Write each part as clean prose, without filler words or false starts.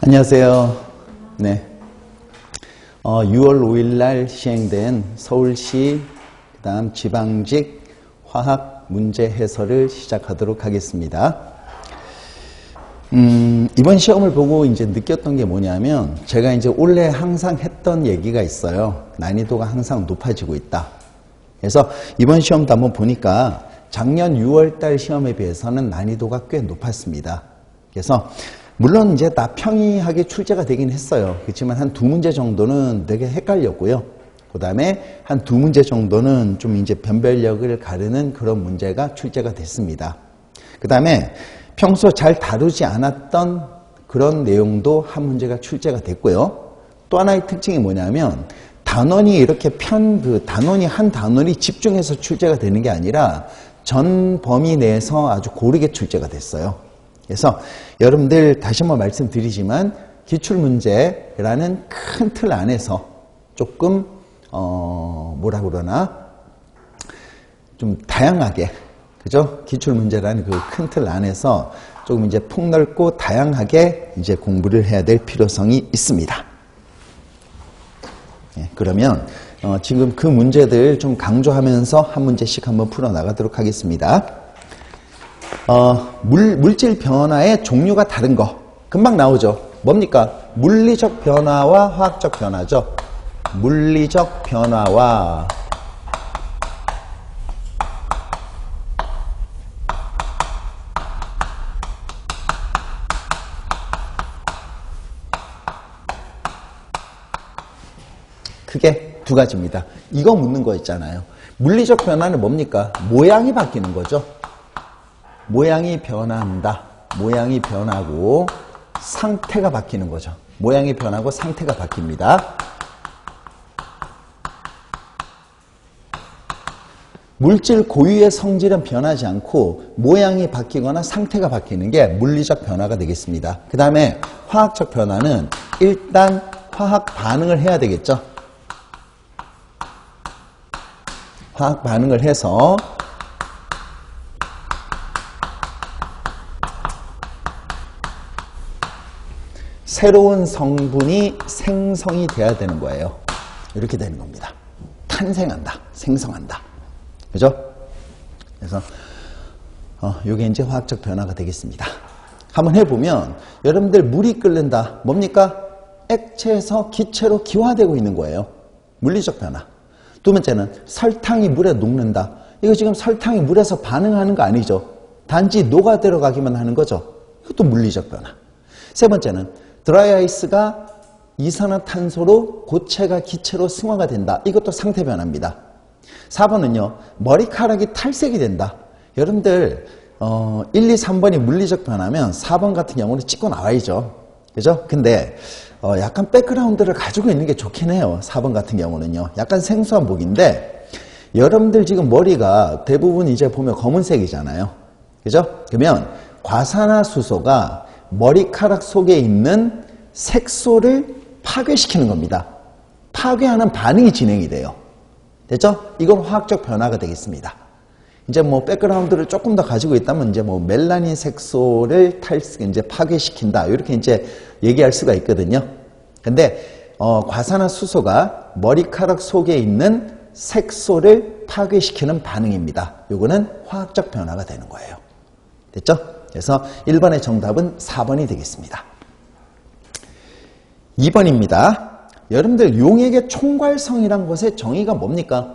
안녕하세요. 네. 6월 5일 날 시행된 서울시 그다음 지방직 화학 문제 해설을 시작하도록 하겠습니다. 이번 시험을 보고 이제 느꼈던 게 뭐냐면 제가 이제 원래 항상 했던 얘기가 있어요. 난이도가 항상 높아지고 있다. 그래서 이번 시험도 한번 보니까 작년 6월 달 시험에 비해서는 난이도가 꽤 높았습니다. 그래서 물론 이제 다 평이하게 출제가 되긴 했어요. 그렇지만 한 2문제 정도는 되게 헷갈렸고요. 그 다음에 한 2문제 정도는 좀 이제 변별력을 가르는 그런 문제가 출제가 됐습니다. 그 다음에 평소 잘 다루지 않았던 그런 내용도 한 문제가 출제가 됐고요. 또 하나의 특징이 뭐냐면 단원이 이렇게 단원이 한 단원이 집중해서 출제가 되는 게 아니라 전 범위 내에서 아주 고르게 출제가 됐어요. 그래서 여러분들 다시 한번 말씀드리지만 기출문제라는 큰 틀 안에서 조금 뭐라 그러나 좀 다양하게, 그죠? 기출문제라는 그 큰 틀 안에서 조금 이제 폭넓고 다양하게 이제 공부를 해야 될 필요성이 있습니다. 네, 그러면 지금 그 문제들 좀 강조하면서 한 문제씩 한번 풀어 나가도록 하겠습니다. 물질 변화의 종류가 다른 거 금방 나오죠. 뭡니까? 물리적 변화와 화학적 변화죠. 물리적 변화와 크게 두 가지입니다. 이거 묻는 거 있잖아요. 물리적 변화는 뭡니까? 모양이 바뀌는 거죠. 모양이 변한다. 모양이 변하고 상태가 바뀌는 거죠. 모양이 변하고 상태가 바뀝니다. 물질 고유의 성질은 변하지 않고 모양이 바뀌거나 상태가 바뀌는 게 물리적 변화가 되겠습니다. 그 다음에 화학적 변화는 일단 화학 반응을 해야 되겠죠. 화학 반응을 해서 새로운 성분이 생성이 돼야 되는 거예요. 이렇게 되는 겁니다. 탄생한다, 생성한다. 그죠? 그래서 이게 이제 화학적 변화가 되겠습니다. 한번 해보면 여러분들 물이 끓는다. 뭡니까? 액체에서 기체로 기화되고 있는 거예요. 물리적 변화. 두 번째는 설탕이 물에 녹는다. 이거 지금 설탕이 물에서 반응하는 거 아니죠. 단지 녹아 들어가기만 하는 거죠. 이것도 물리적 변화. 세 번째는 드라이아이스가 이산화탄소로 고체가 기체로 승화가 된다. 이것도 상태 변화입니다. 4번은요. 머리카락이 탈색이 된다. 여러분들 1, 2, 3번이 물리적 변화면 4번 같은 경우는 찍고 나와야죠. 그죠? 근데 약간 백그라운드를 가지고 있는 게 좋긴 해요. 4번 같은 경우는요. 약간 생소한 보기인데 여러분들 지금 머리가 대부분 이제 보면 검은색이잖아요. 그죠? 그러면 과산화수소가 머리카락 속에 있는 색소를 파괴시키는 겁니다. 파괴하는 반응이 진행이 돼요. 됐죠? 이건 화학적 변화가 되겠습니다. 이제 뭐 백그라운드를 조금 더 가지고 있다면 이제 뭐 멜라닌 색소를 이제 파괴시킨다. 이렇게 이제 얘기할 수가 있거든요. 근데 과산화수소가 머리카락 속에 있는 색소를 파괴시키는 반응입니다. 요거는 화학적 변화가 되는 거예요. 됐죠? 그래서 1번의 정답은 4번이 되겠습니다. 2번입니다. 여러분들 용액의 총괄성이란 것의 정의가 뭡니까?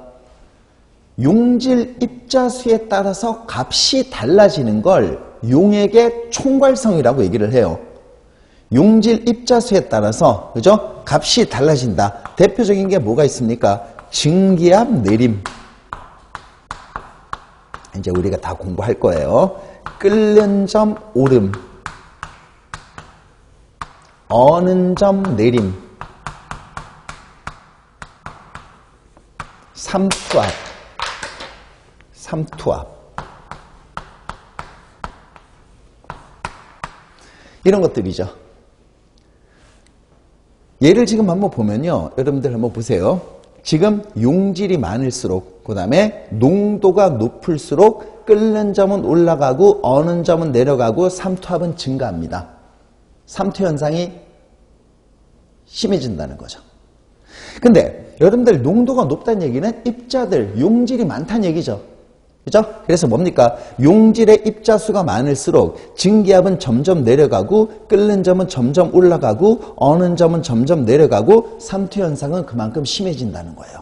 용질 입자수에 따라서 값이 달라지는 걸 용액의 총괄성이라고 얘기를 해요. 용질 입자수에 따라서, 그죠? 값이 달라진다. 대표적인 게 뭐가 있습니까? 증기압, 내림. 이제 우리가 다 공부할 거예요. 끓는 점 오름, 어는 점 내림, 삼투압 이런 것들이죠. 예를 지금 한번 보면요. 여러분들 한번 보세요. 지금 용질이 많을수록 그 다음에 농도가 높을수록 끓는 점은 올라가고 어는 점은 내려가고 삼투압은 증가합니다. 삼투 현상이 심해진다는 거죠. 근데 여러분들 농도가 높다는 얘기는 입자들, 용질이 많다는 얘기죠. 그죠? 그래서 뭡니까? 용질의 입자수가 많을수록 증기압은 점점 내려가고 끓는 점은 점점 올라가고 어는 점은 점점 내려가고 삼투 현상은 그만큼 심해진다는 거예요.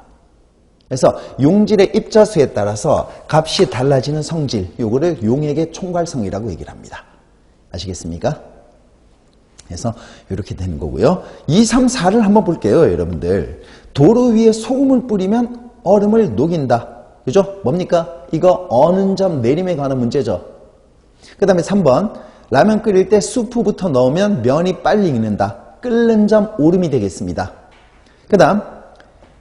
그래서 용질의 입자수에 따라서 값이 달라지는 성질, 요거를 용액의 총괄성이라고 얘기를 합니다. 아시겠습니까? 그래서 이렇게 되는 거고요. 2, 3, 4를 한번 볼게요, 여러분들. 도로 위에 소금을 뿌리면 얼음을 녹인다. 그죠? 뭡니까? 이거 어는 점 내림에 관한 문제죠. 그 다음에 3번. 라면 끓일 때 수프부터 넣으면 면이 빨리 익는다. 끓는 점 오름이 되겠습니다. 그 다음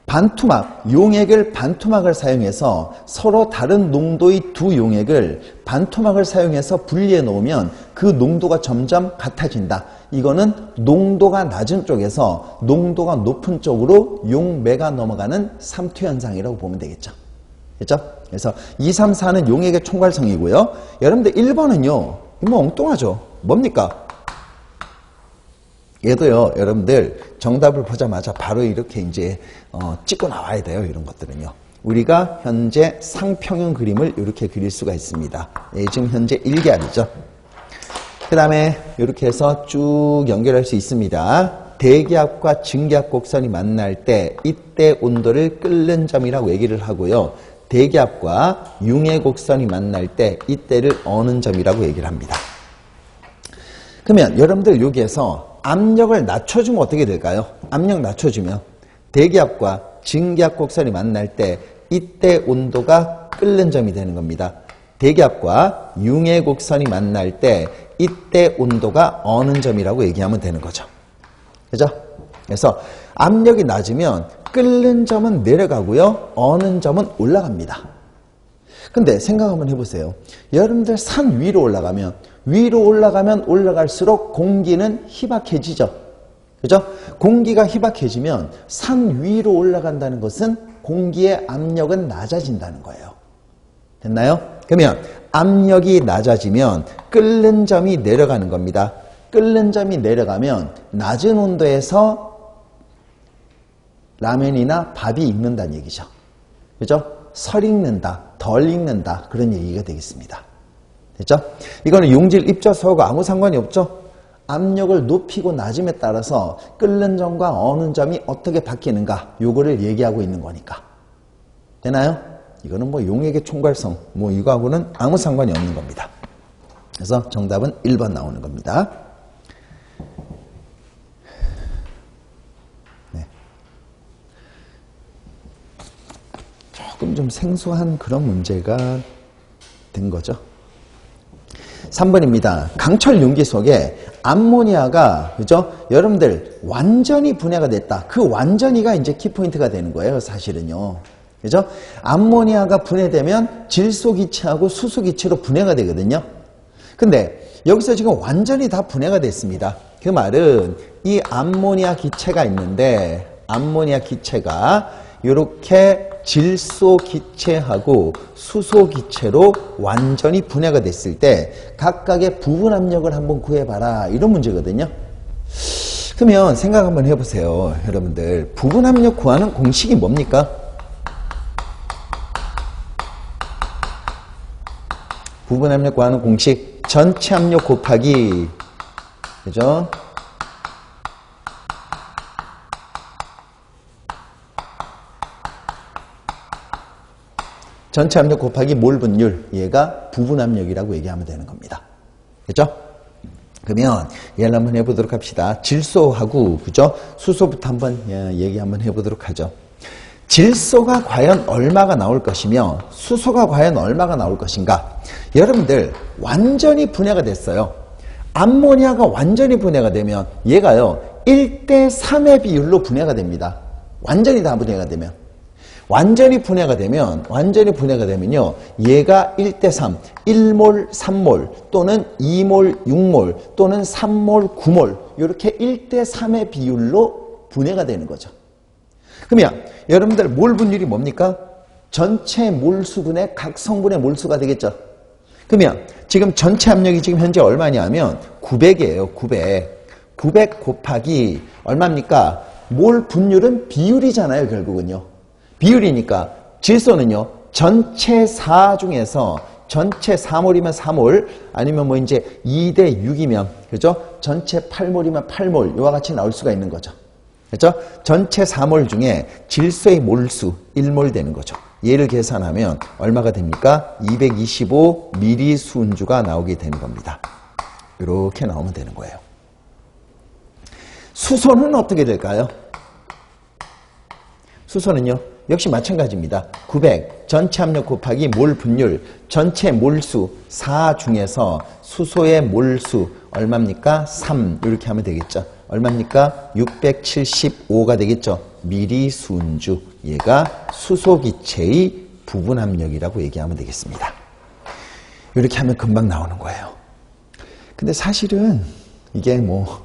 반투막, 용액을 반투막을 사용해서 서로 다른 농도의 두 용액을 반투막을 사용해서 분리해 놓으면 그 농도가 점점 같아진다. 이거는 농도가 낮은 쪽에서 농도가 높은 쪽으로 용매가 넘어가는 삼투 현상이라고 보면 되겠죠. 됐죠? 그래서 2, 3, 4는 용액의 총괄성이고요. 여러분들 1번은요. 뭐 엉뚱하죠. 뭡니까? 얘도요. 여러분들 정답을 보자마자 바로 이렇게 이제 찍고 나와야 돼요. 이런 것들은요. 우리가 현재 상평형 그림을 이렇게 그릴 수가 있습니다. 예, 지금 현재 1계압이죠. 그 다음에 이렇게 해서 쭉 연결할 수 있습니다. 대기압과 증기압 곡선이 만날 때 이때 온도를 끓는 점이라고 얘기를 하고요. 대기압과 융의 곡선이 만날 때 이때를 어는 점이라고 얘기를 합니다. 그러면 여러분들 여기에서 압력을 낮춰주면 어떻게 될까요? 압력 낮춰주면 대기압과 증기압 곡선이 만날 때 이때 온도가 끓는 점이 되는 겁니다. 대기압과 융의 곡선이 만날 때 이때 온도가 어는 점이라고 얘기하면 되는 거죠. 그죠? 그래서 압력이 낮으면 끓는 점은 내려가고요. 어는 점은 올라갑니다. 근데 생각 한번 해보세요. 여러분들 산 위로 올라가면 올라갈수록 공기는 희박해지죠. 그죠? 공기가 희박해지면 산 위로 올라간다는 것은 공기의 압력은 낮아진다는 거예요. 됐나요? 그러면 압력이 낮아지면 끓는 점이 내려가는 겁니다. 끓는 점이 내려가면 낮은 온도에서 라면이나 밥이 익는다는 얘기죠. 그죠? 설 익는다, 덜 익는다 그런 얘기가 되겠습니다. 됐죠? 이거는 용질 입자수하고 아무 상관이 없죠? 압력을 높이고 낮음에 따라서 끓는 점과 어는 점이 어떻게 바뀌는가 요거를 얘기하고 있는 거니까. 되나요? 이거는 뭐 용액의 총괄성 뭐 이거하고는 아무 상관이 없는 겁니다. 그래서 정답은 1번 나오는 겁니다. 네. 조금 좀 생소한 그런 문제가 된 거죠. 3번입니다. 강철 용기 속에 암모니아가, 그죠? 여러분들, 완전히 분해가 됐다. 그 완전히가 이제 키포인트가 되는 거예요, 사실은요. 그죠? 암모니아가 분해되면 질소기체하고 수소기체로 분해가 되거든요. 근데 여기서 지금 완전히 다 분해가 됐습니다. 그 말은 이 암모니아 기체가 있는데, 암모니아 기체가 이렇게 질소 기체하고 수소 기체로 완전히 분해가 됐을 때 각각의 부분 압력을 한번 구해봐라 이런 문제거든요. 그러면 생각 한번 해보세요. 여러분들 부분 압력 구하는 공식이 뭡니까? 부분 압력 구하는 공식 전체 압력 곱하기, 그죠? 전체 압력 곱하기 몰 분율, 얘가 부분 압력이라고 얘기하면 되는 겁니다. 그죠? 그러면 얘를 한번 해보도록 합시다. 질소하고, 그죠? 수소부터 한번 얘기 한번 해보도록 하죠. 질소가 과연 얼마가 나올 것이며 수소가 과연 얼마가 나올 것인가? 여러분들 완전히 분해가 됐어요. 암모니아가 완전히 분해가 되면 얘가요 1대3의 비율로 분해가 됩니다. 완전히 다 분해가 되면. 완전히 분해가 되면요. 얘가 1대3, 1몰 3몰 또는 2몰 6몰 또는 3몰 9몰 이렇게 1대3의 비율로 분해가 되는 거죠. 그러면 여러분들 몰 분율이 뭡니까? 전체 몰수분의 각 성분의 몰수가 되겠죠. 그러면 지금 전체 압력이 지금 현재 얼마냐면 900이에요. 900. 900 곱하기 얼마입니까? 몰 분율은 비율이잖아요, 결국은요. 비율이니까 질소는요, 전체 4 중에서 전체 4몰이면 4몰, 아니면 뭐 이제 2대 6이면, 그죠? 전체 8몰이면 8몰, 이와 같이 나올 수가 있는 거죠. 그죠? 전체 4몰 중에 질소의 몰수 1몰 되는 거죠. 얘를 계산하면 얼마가 됩니까? 225 미리 수은주가 나오게 되는 겁니다. 이렇게 나오면 되는 거예요. 수소는 어떻게 될까요? 수소는요, 역시 마찬가지입니다. 900 전체 압력 곱하기 몰 분율, 전체 몰수 4 중에서 수소의 몰수 얼마입니까? 3 이렇게 하면 되겠죠. 얼마입니까? 675가 되겠죠. 미리 수은주, 얘가 수소기체의 부분 압력이라고 얘기하면 되겠습니다. 이렇게 하면 금방 나오는 거예요. 근데 사실은 이게 뭐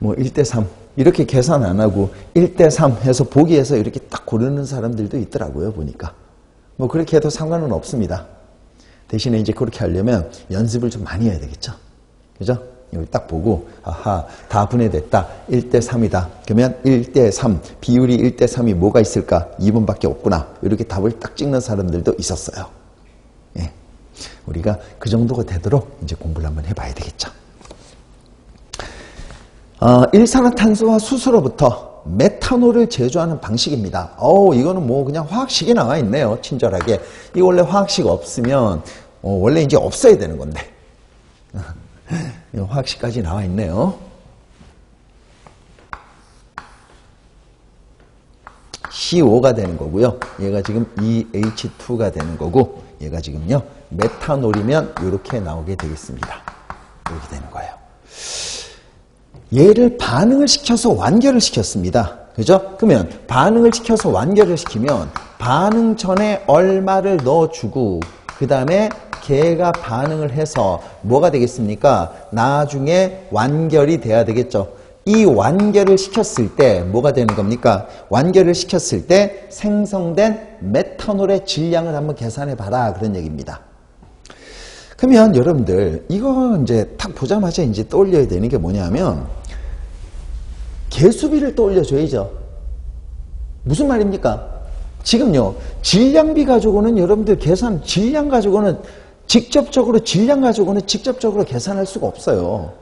1대3 이렇게 계산 안 하고 1대3 해서 보기에서 이렇게 딱 고르는 사람들도 있더라고요, 보니까. 뭐 그렇게 해도 상관은 없습니다. 대신에 이제 그렇게 하려면 연습을 좀 많이 해야 되겠죠. 그죠? 이걸 딱 보고, 아하, 다 분해됐다. 1대3이다. 그러면 1대3, 비율이 1대3이 뭐가 있을까? 2번밖에 없구나. 이렇게 답을 딱 찍는 사람들도 있었어요. 예. 우리가 그 정도가 되도록 이제 공부를 한번 해봐야 되겠죠. 일산화탄소와 수소로부터 메탄올을 제조하는 방식입니다. 이거는 뭐 그냥 화학식에 나와 있네요. 친절하게. 이거 원래 화학식 없으면 원래 이제 없어야 되는 건데. 화학식까지 나와 있네요. CO5가 되는 거고요. 얘가 지금 EH2가 되는 거고, 얘가 지금요 메탄올이면 이렇게 나오게 되겠습니다. 이렇게 되는 거예요. 얘를 반응을 시켜서 완결을 시켰습니다. 그죠? 그러면 반응을 시켜서 완결을 시키면 반응 전에 얼마를 넣어주고 그 다음에 걔가 반응을 해서 뭐가 되겠습니까? 나중에 완결이 돼야 되겠죠. 이 완결을 시켰을 때 뭐가 되는 겁니까? 완결을 시켰을 때 생성된 메탄올의 질량을 한번 계산해 봐라, 그런 얘기입니다. 그러면 여러분들 이거 이제 딱 보자마자 이제 떠올려야 되는 게 뭐냐면 개수비를 떠올려줘야죠. 무슨 말입니까? 지금요, 질량비 가지고는 여러분들 질량 가지고는 직접적으로 계산할 수가 없어요.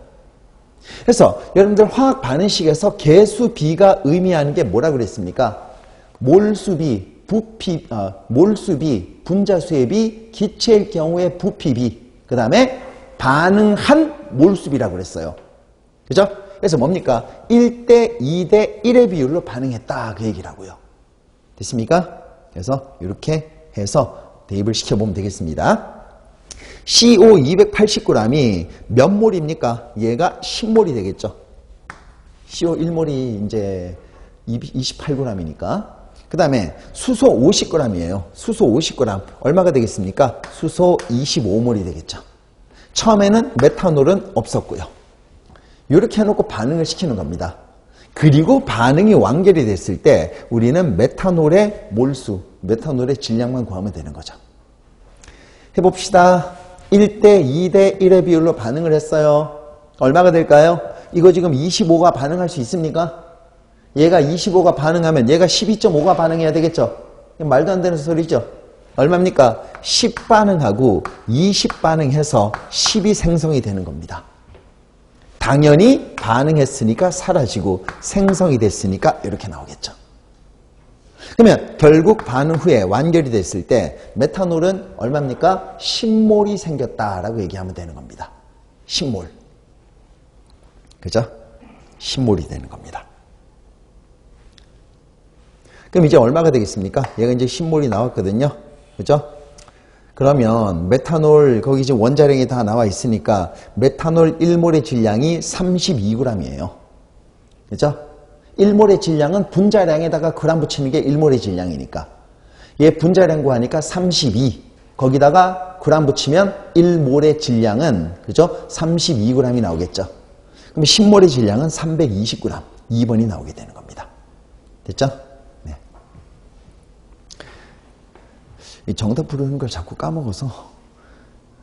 그래서 여러분들 화학 반응식에서 개수비가 의미하는 게 뭐라고 그랬습니까? 몰수비, 몰수비, 분자수의 비, 기체일 경우의 부피비, 그 다음에 반응한 몰수비라고 그랬어요. 그죠? 그래서 뭡니까? 1대 2대 1의 비율로 반응했다, 그 얘기라고요. 됐습니까? 그래서 이렇게 해서 대입을 시켜보면 되겠습니다. CO 280g이 몇 몰입니까? 얘가 10몰이 되겠죠. CO 1몰이 이제 28g이니까. 그 다음에 수소 50g이에요. 수소 50g. 얼마가 되겠습니까? 수소 25몰이 되겠죠. 처음에는 메탄올은 없었고요. 이렇게 해놓고 반응을 시키는 겁니다. 그리고 반응이 완결이 됐을 때 우리는 메탄올의 몰수, 메탄올의 질량만 구하면 되는 거죠. 해봅시다. 1대 2대 1의 비율로 반응을 했어요. 얼마가 될까요? 이거 지금 25가 반응할 수 있습니까? 얘가 25가 반응하면 얘가 12.5가 반응해야 되겠죠? 말도 안 되는 소리죠? 얼마입니까? 10 반응하고 20 반응해서 10이 생성이 되는 겁니다. 당연히 반응했으니까 사라지고 생성이 됐으니까 이렇게 나오겠죠. 그러면 결국 반응 후에 완결이 됐을 때 메탄올은 얼마입니까? 10몰이 생겼다라고 얘기하면 되는 겁니다. 10몰. 그죠? 10몰이 되는 겁니다. 그럼 이제 얼마가 되겠습니까? 얘가 이제 10몰이 나왔거든요. 그죠? 그러면 메탄올 거기 지금 원자량이 다 나와 있으니까 메탄올 1몰의 질량이 32g이에요. 그죠? 1몰의 질량은 분자량에다가 그램 붙이는 게 1몰의 질량이니까. 얘 분자량 구하니까 32. 거기다가 그램 붙이면 1몰의 질량은, 그죠? 32g이 나오겠죠. 그럼 10몰의 질량은 320g. 2번이 나오게 되는 겁니다. 됐죠? 네. 이 정답 부르는 걸 자꾸 까먹어서.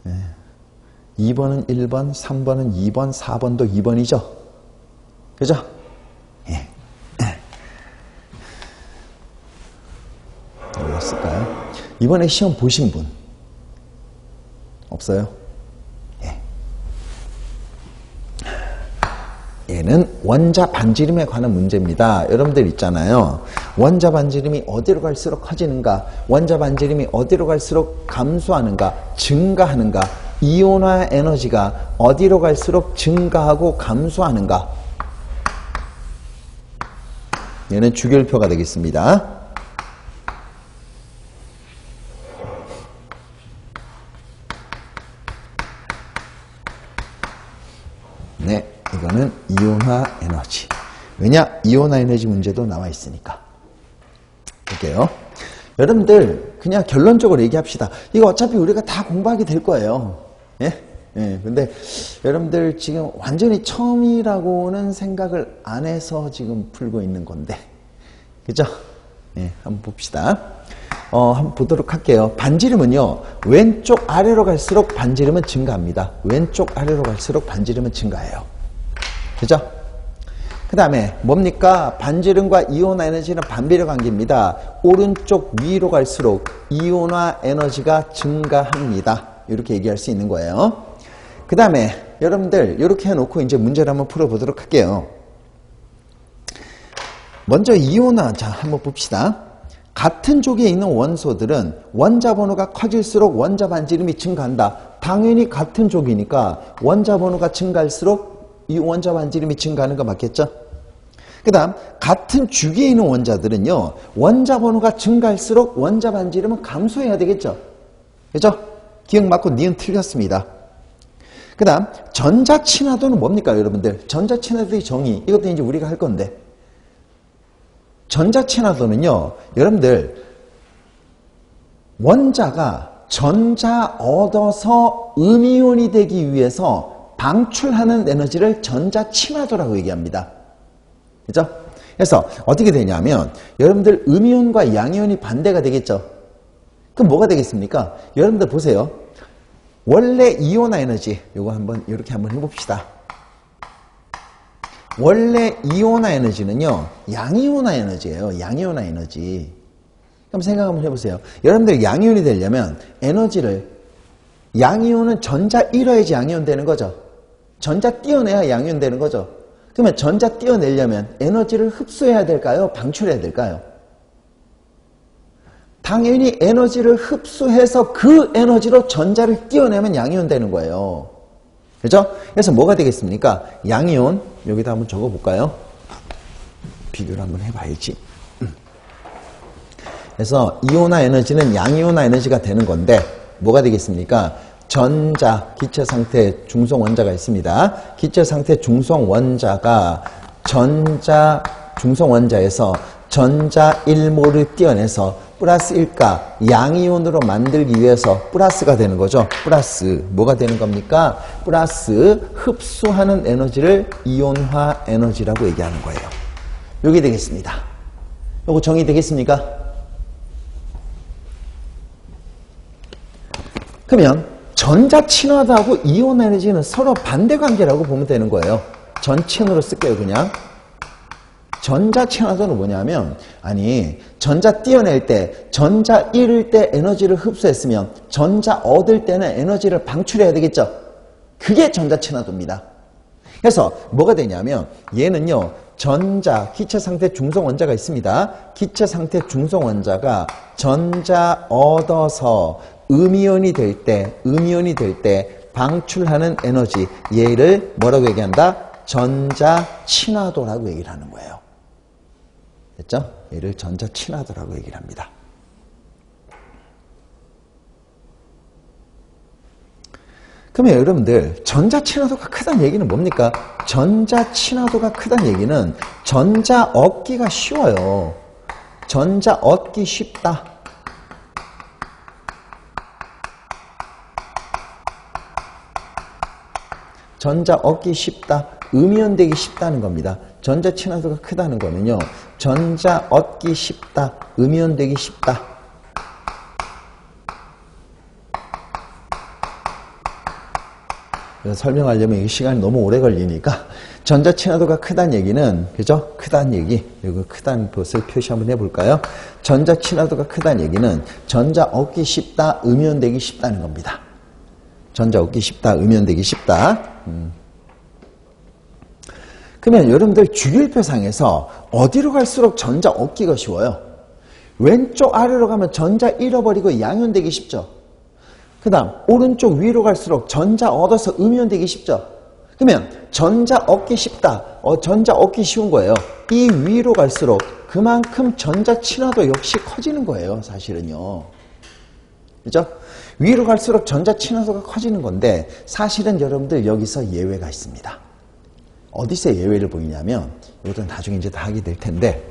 네. 2번은 1번, 3번은 2번, 4번도 2번이죠. 그죠? 예. 뭐였을까요? 이번에 시험 보신 분 없어요? 예. 얘는 원자 반지름에 관한 문제입니다. 여러분들 있잖아요. 원자 반지름이 어디로 갈수록 커지는가? 원자 반지름이 어디로 갈수록 감소하는가? 증가하는가? 이온화 에너지가 어디로 갈수록 증가하고 감소하는가? 얘는 주결표가 되겠습니다. 네, 이거는 이온화 에너지. 왜냐? 이온화 에너지 문제도 나와 있으니까. 볼게요. 여러분들 그냥 결론적으로 얘기합시다. 이거 어차피 우리가 다 공부하게 될 거예요. 예? 예. 근데 여러분들 지금 완전히 처음이라고는 생각을 안 해서 지금 풀고 있는 건데. 그죠? 예, 한번 봅시다. 한번 보도록 할게요. 반지름은요, 왼쪽 아래로 갈수록 반지름은 증가합니다. 왼쪽 아래로 갈수록 반지름은 증가해요. 그죠? 그 다음에 뭡니까? 반지름과 이온화 에너지는 반비례 관계입니다. 오른쪽 위로 갈수록 이온화 에너지가 증가합니다. 이렇게 얘기할 수 있는 거예요. 그 다음에 여러분들 이렇게 해놓고 이제 문제를 한번 풀어보도록 할게요. 먼저 이온화, 자 한번 봅시다. 같은 쪽에 있는 원소들은 원자 번호가 커질수록 원자 반지름이 증가한다. 당연히 같은 쪽이니까 원자 번호가 증가할수록 이 원자 반지름이 증가하는 거 맞겠죠? 그 다음 같은 주기에 있는 원자들은요, 원자 번호가 증가할수록 원자 반지름은 감소해야 되겠죠? 그죠? 기억 맞고 니은 틀렸습니다. 그 다음 전자 친화도는 뭡니까 여러분들? 전자 친화도의 정의, 이것도 이제 우리가 할 건데, 전자 친화도는요, 여러분들 원자가 전자 얻어서 음이온이 되기 위해서 방출하는 에너지를 전자 친화도라고 얘기합니다. 그죠? 그래서 어떻게 되냐면 여러분들 음이온과 양이온이 반대가 되겠죠? 그럼 뭐가 되겠습니까? 여러분들 보세요. 원래 이온화 에너지, 요거 한번 이렇게 한번 해봅시다. 원래 이온화 에너지는요, 양이온화 에너지예요. 양이온화 에너지. 그럼 생각 한번 해보세요. 여러분들 양이온이 되려면 에너지를, 양이온은 전자 잃어야지 양이온 되는 거죠. 전자 띄어내야 양이온 되는 거죠. 그러면 전자 띄어내려면 에너지를 흡수해야 될까요? 방출해야 될까요? 당연히 에너지를 흡수해서 그 에너지로 전자를 띄어내면 양이온 되는 거예요. 그죠? 그래서 뭐가 되겠습니까? 양이온, 여기다 한번 적어볼까요? 비교를 한번 해봐야지. 그래서 이온화 에너지는 양이온화 에너지가 되는 건데, 뭐가 되겠습니까? 전자, 기체상태 중성원자가 있습니다. 기체상태 중성원자가 전자 중성원자에서 전자 1몰을 띄어내서 플러스 1가 양이온으로 만들기 위해서 플러스가 되는 거죠. 플러스, 뭐가 되는 겁니까? 플러스 흡수하는 에너지를 이온화 에너지라고 얘기하는 거예요. 여기 되겠습니다. 요거 정의되겠습니까? 그러면 전자 친화도하고 이온 에너지는 서로 반대 관계라고 보면 되는 거예요. 전친으로 쓸게요, 그냥. 전자 친화도는 뭐냐면, 아니, 전자 띄어낼 때, 전자 잃을 때 에너지를 흡수했으면 전자 얻을 때는 에너지를 방출해야 되겠죠? 그게 전자 친화도입니다. 그래서 뭐가 되냐면, 얘는요, 전자, 기체상태 중성원자가 있습니다. 기체상태 중성원자가 전자 얻어서 음이온이 될 때 방출하는 에너지, 얘를 뭐라고 얘기한다? 전자 친화도라고 얘기를 하는 거예요. 됐죠? 얘를 전자 친화도라고 얘기를 합니다. 그러면 여러분들 전자 친화도가 크다는 얘기는 뭡니까? 전자 친화도가 크다는 얘기는 전자 얻기가 쉬워요. 전자 얻기 쉽다. 전자 얻기 쉽다. 음이온 되기 쉽다는 겁니다. 전자 친화도가 크다는 거는요, 전자 얻기 쉽다. 음이온 되기 쉽다. 설명하려면 이 시간이 너무 오래 걸리니까 전자 친화도가 크다는 얘기는 그죠? 크다는 얘기. 이거 크다는 것을 표시 한번 해볼까요? 전자 친화도가 크다는 얘기는 전자 얻기 쉽다, 음이온되기 쉽다는 겁니다. 전자 얻기 쉽다, 음이온되기 쉽다. 그러면 여러분들 주기율표상에서 어디로 갈수록 전자 얻기가 쉬워요? 왼쪽 아래로 가면 전자 잃어버리고 양이온되기 쉽죠. 그 다음 오른쪽 위로 갈수록 전자 얻어서 음이온되기 쉽죠. 그러면 전자 얻기 쉽다, 전자 얻기 쉬운 거예요. 이 위로 갈수록 그만큼 전자 친화도 역시 커지는 거예요, 사실은요. 그죠? 위로 갈수록 전자 친화도가 커지는 건데 사실은 여러분들 여기서 예외가 있습니다. 어디서 예외를 보이냐면 이것도 나중에 이제 다 하게 될 텐데,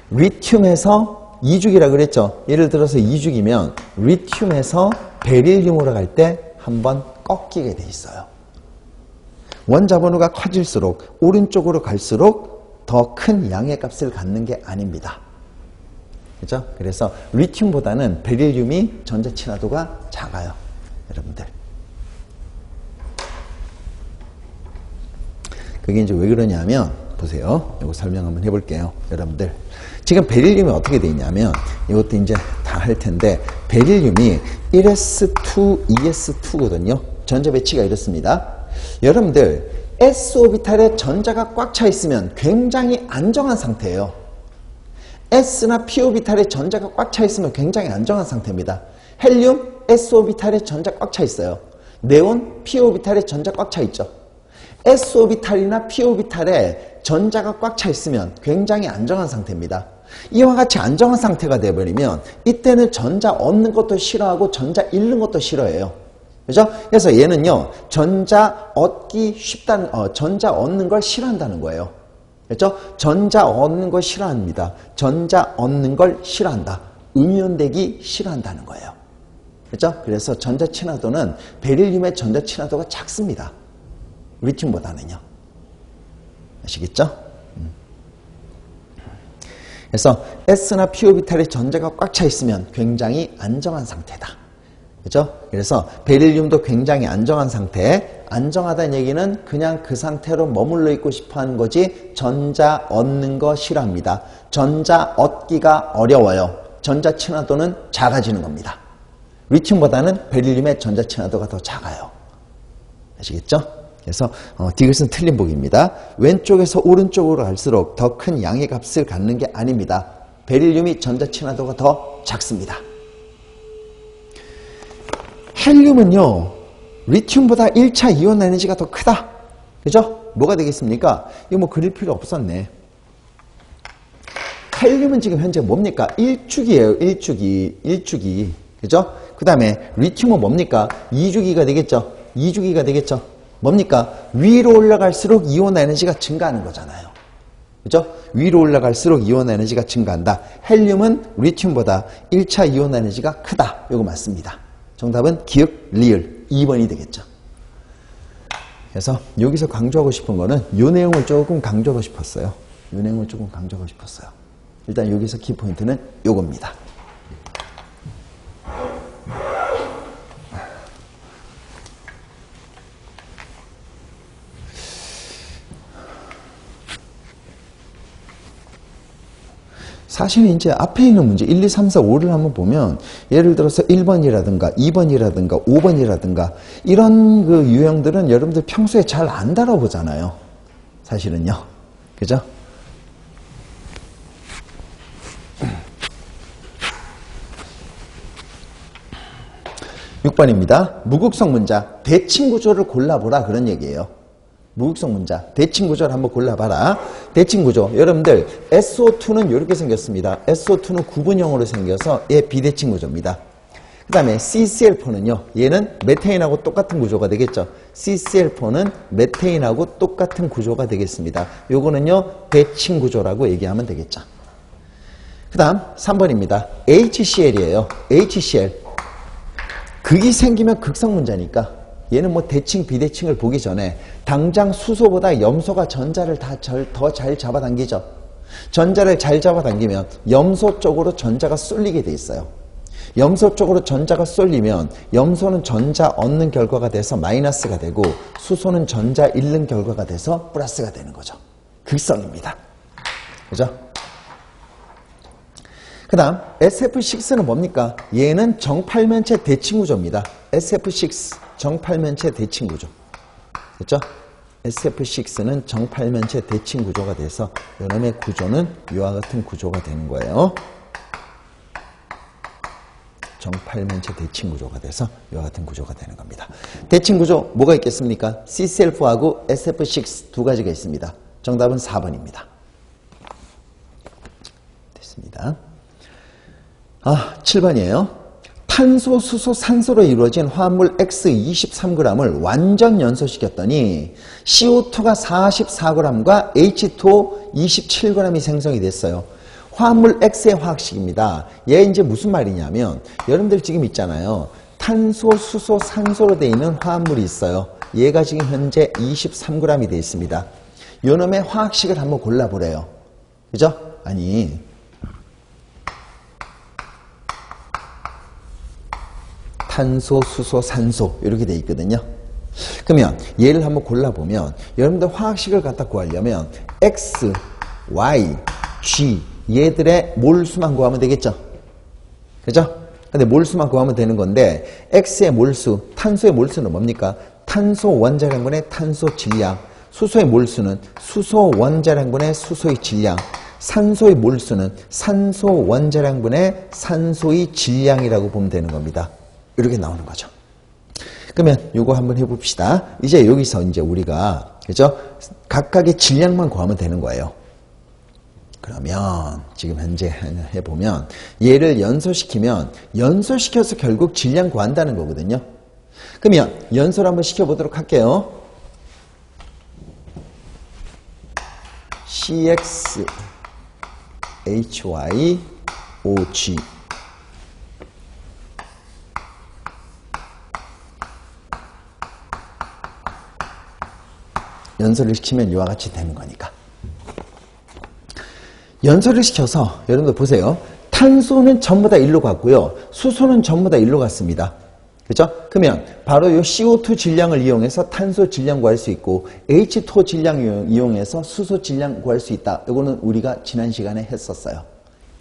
리튬에서 2죽이라 그랬죠. 예를 들어서 2죽이면 리튬에서 베릴륨으로 갈 때 한번 꺾이게 돼 있어요. 원자 번호가 커질수록 오른쪽으로 갈수록 더 큰 양의 값을 갖는 게 아닙니다. 그죠? 그래서 리튬보다는 베릴륨이 전자 친화도가 작아요, 여러분들. 그게 이제 왜 그러냐면, 보세요. 이거 설명 한번 해볼게요, 여러분들. 지금 베릴륨이 어떻게 돼 있냐면, 이것도 이제 다 할 텐데, 베릴륨이 1s2, 2s2거든요. 전자 배치가 이렇습니다. 여러분들, s오비탈에 전자가 꽉 차 있으면 굉장히 안정한 상태예요. s나 p오비탈에 전자가 꽉 차 있으면 굉장히 안정한 상태입니다. 헬륨, s오비탈에 전자 꽉 차 있어요. 네온, p오비탈에 전자 꽉 차 있죠. s오비탈이나 p오비탈에 전자가 꽉 차 있으면 굉장히 안정한 상태입니다. 이와 같이 안정한 상태가 되어버리면 이때는 전자 얻는 것도 싫어하고 전자 잃는 것도 싫어해요. 그죠? 그래서 얘는요, 전자 얻기 쉽다는, 전자 얻는 걸 싫어한다는 거예요. 그죠? 전자 얻는 걸 싫어합니다. 전자 얻는 걸 싫어한다. 음이온되기 싫어한다는 거예요. 그죠? 그래서 전자 친화도는 베릴륨의 전자 친화도가 작습니다. 리튬보다는요. 아시겠죠? 그래서 S나 p오비탈에 전자가 꽉 차 있으면 굉장히 안정한 상태다. 그죠? 그래서 베릴륨도 굉장히 안정한 상태. 안정하다는 얘기는 그냥 그 상태로 머물러 있고 싶어 하는 거지, 전자 얻는 거 싫어합니다. 전자 얻기가 어려워요. 전자 친화도는 작아지는 겁니다. 리튬보다는 베릴륨의 전자 친화도가 더 작아요. 아시겠죠? 그래서 디귿은 틀린 보기입니다. 왼쪽에서 오른쪽으로 갈수록 더 큰 양의 값을 갖는 게 아닙니다. 베릴륨이 전자 친화도가 더 작습니다. 헬륨은요, 리튬보다 1차 이온 에너지가 더 크다. 그죠? 뭐가 되겠습니까? 이거 뭐 그릴 필요 없었네. 헬륨은 지금 현재 뭡니까? 1주기예요. 1주기. 그죠? 그 다음에 리튬은 뭡니까? 2주기가 되겠죠? 2주기가 되겠죠? 뭡니까? 위로 올라갈수록 이온 에너지가 증가하는 거잖아요. 그죠? 위로 올라갈수록 이온 에너지가 증가한다. 헬륨은 리튬보다 1차 이온 에너지가 크다. 이거 맞습니다. 정답은 기역, 리을 2번이 되겠죠. 그래서 여기서 강조하고 싶은 거는 이 내용을 조금 강조하고 싶었어요. 이 내용을 조금 강조하고 싶었어요. 일단 여기서 키포인트는 요겁니다. 사실은 이제 앞에 있는 문제 1, 2, 3, 4, 5를 한번 보면, 예를 들어서 1번이라든가 2번이라든가 5번이라든가 이런 그 유형들은 여러분들 평소에 잘 안 다뤄보잖아요. 사실은요. 그죠? 6번입니다. 무극성 문자 대칭 구조를 골라보라, 그런 얘기예요. 무극성 문자 대칭 구조를 한번 골라봐라. 대칭 구조, 여러분들 SO2는 이렇게 생겼습니다. SO2는 구분형으로 생겨서 얘 비대칭 구조입니다. 그 다음에 CCl4는요, 얘는 메테인하고 똑같은 구조가 되겠죠. CCl4는 메테인하고 똑같은 구조가 되겠습니다. 요거는요 대칭 구조라고 얘기하면 되겠죠. 그 다음 3번입니다. HCl이에요. HCl, 극이 생기면 극성 문자니까 얘는 뭐 대칭 비대칭을 보기 전에 당장 수소보다 염소가 전자를 더 잘 잡아당기죠. 전자를 잘 잡아당기면 염소 쪽으로 전자가 쏠리게 돼 있어요. 염소 쪽으로 전자가 쏠리면 염소는 전자 얻는 결과가 돼서 마이너스가 되고 수소는 전자 잃는 결과가 돼서 플러스가 되는 거죠. 극성입니다. 그죠? 그 다음 SF6는 뭡니까? 얘는 정팔면체 대칭구조입니다. SF6 정팔면체 대칭구조. 그렇죠? SF6는 정팔면체 대칭구조가 돼서 이놈의 구조는 이와 같은 구조가 되는 거예요. 정팔면체 대칭구조가 돼서 이와 같은 구조가 되는 겁니다. 대칭구조 뭐가 있겠습니까? CCl4하고 SF6 두 가지가 있습니다. 정답은 4번입니다. 됐습니다. 7번이에요. 탄소, 수소, 산소로 이루어진 화합물 X23g을 완전 연소시켰더니 CO2가 44g과 H2O 27g이 생성이 됐어요. 화합물 X의 화학식입니다. 얘 이제 무슨 말이냐면 여러분들 지금 있잖아요. 탄소, 수소, 산소로 되어 있는 화합물이 있어요. 얘가 지금 현재 23g이 되어 있습니다. 요놈의 화학식을 한번 골라보래요. 그죠? 아니 탄소, 수소, 산소 이렇게 돼 있거든요. 그러면 얘를 한번 골라보면 여러분들 화학식을 갖다 구하려면 X, Y, G 얘들의 몰수만 구하면 되겠죠. 그죠? 근데 몰수만 구하면 되는 건데 X의 몰수, 탄소의 몰수는 뭡니까? 탄소 원자량분의 탄소 질량, 수소의 몰수는 수소 원자량분의 수소의 질량, 산소의 몰수는 산소 원자량분의 산소의 질량이라고 보면 되는 겁니다. 이렇게 나오는 거죠. 그러면 요거 한번 해봅시다. 이제 여기서 이제 우리가 그죠? 각각의 질량만 구하면 되는 거예요. 그러면 지금 현재 해보면 얘를 연소시키면 연소시켜서 결국 질량 구한다는 거거든요. 그러면 연소를 한번 시켜보도록 할게요. CX HY OG 연소를 시키면 이와 같이 되는 거니까. 연소를 시켜서 여러분들 보세요. 탄소는 전부 다 1로 갔고요. 수소는 전부 다 1로 갔습니다. 그죠? 그러면 바로 이 CO2 질량을 이용해서 탄소 질량 구할 수 있고 H2O 질량 이용해서 수소 질량 구할 수 있다. 이거는 우리가 지난 시간에 했었어요.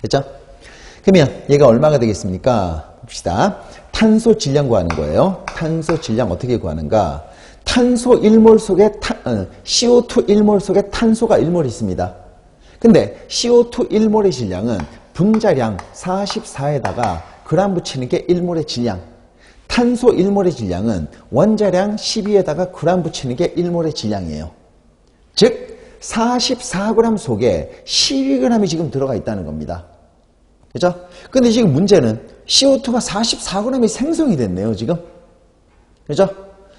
그죠? 그러면 얘가 얼마가 되겠습니까? 봅시다. 탄소 질량 구하는 거예요. 탄소 질량 어떻게 구하는가? 탄소 1몰 속에 CO2 1몰 속에 탄소가 1몰 있습니다. 근데 CO2 1몰의 질량은 분자량 44에다가 그람 붙이는 게 1몰의 질량. 탄소 1몰의 질량은 원자량 12에다가 그람 붙이는 게 1몰의 질량이에요. 즉 44g 속에 12g이 지금 들어가 있다는 겁니다. 그죠? 근데 지금 문제는 CO2가 44g이 생성이 됐네요, 지금. 그죠?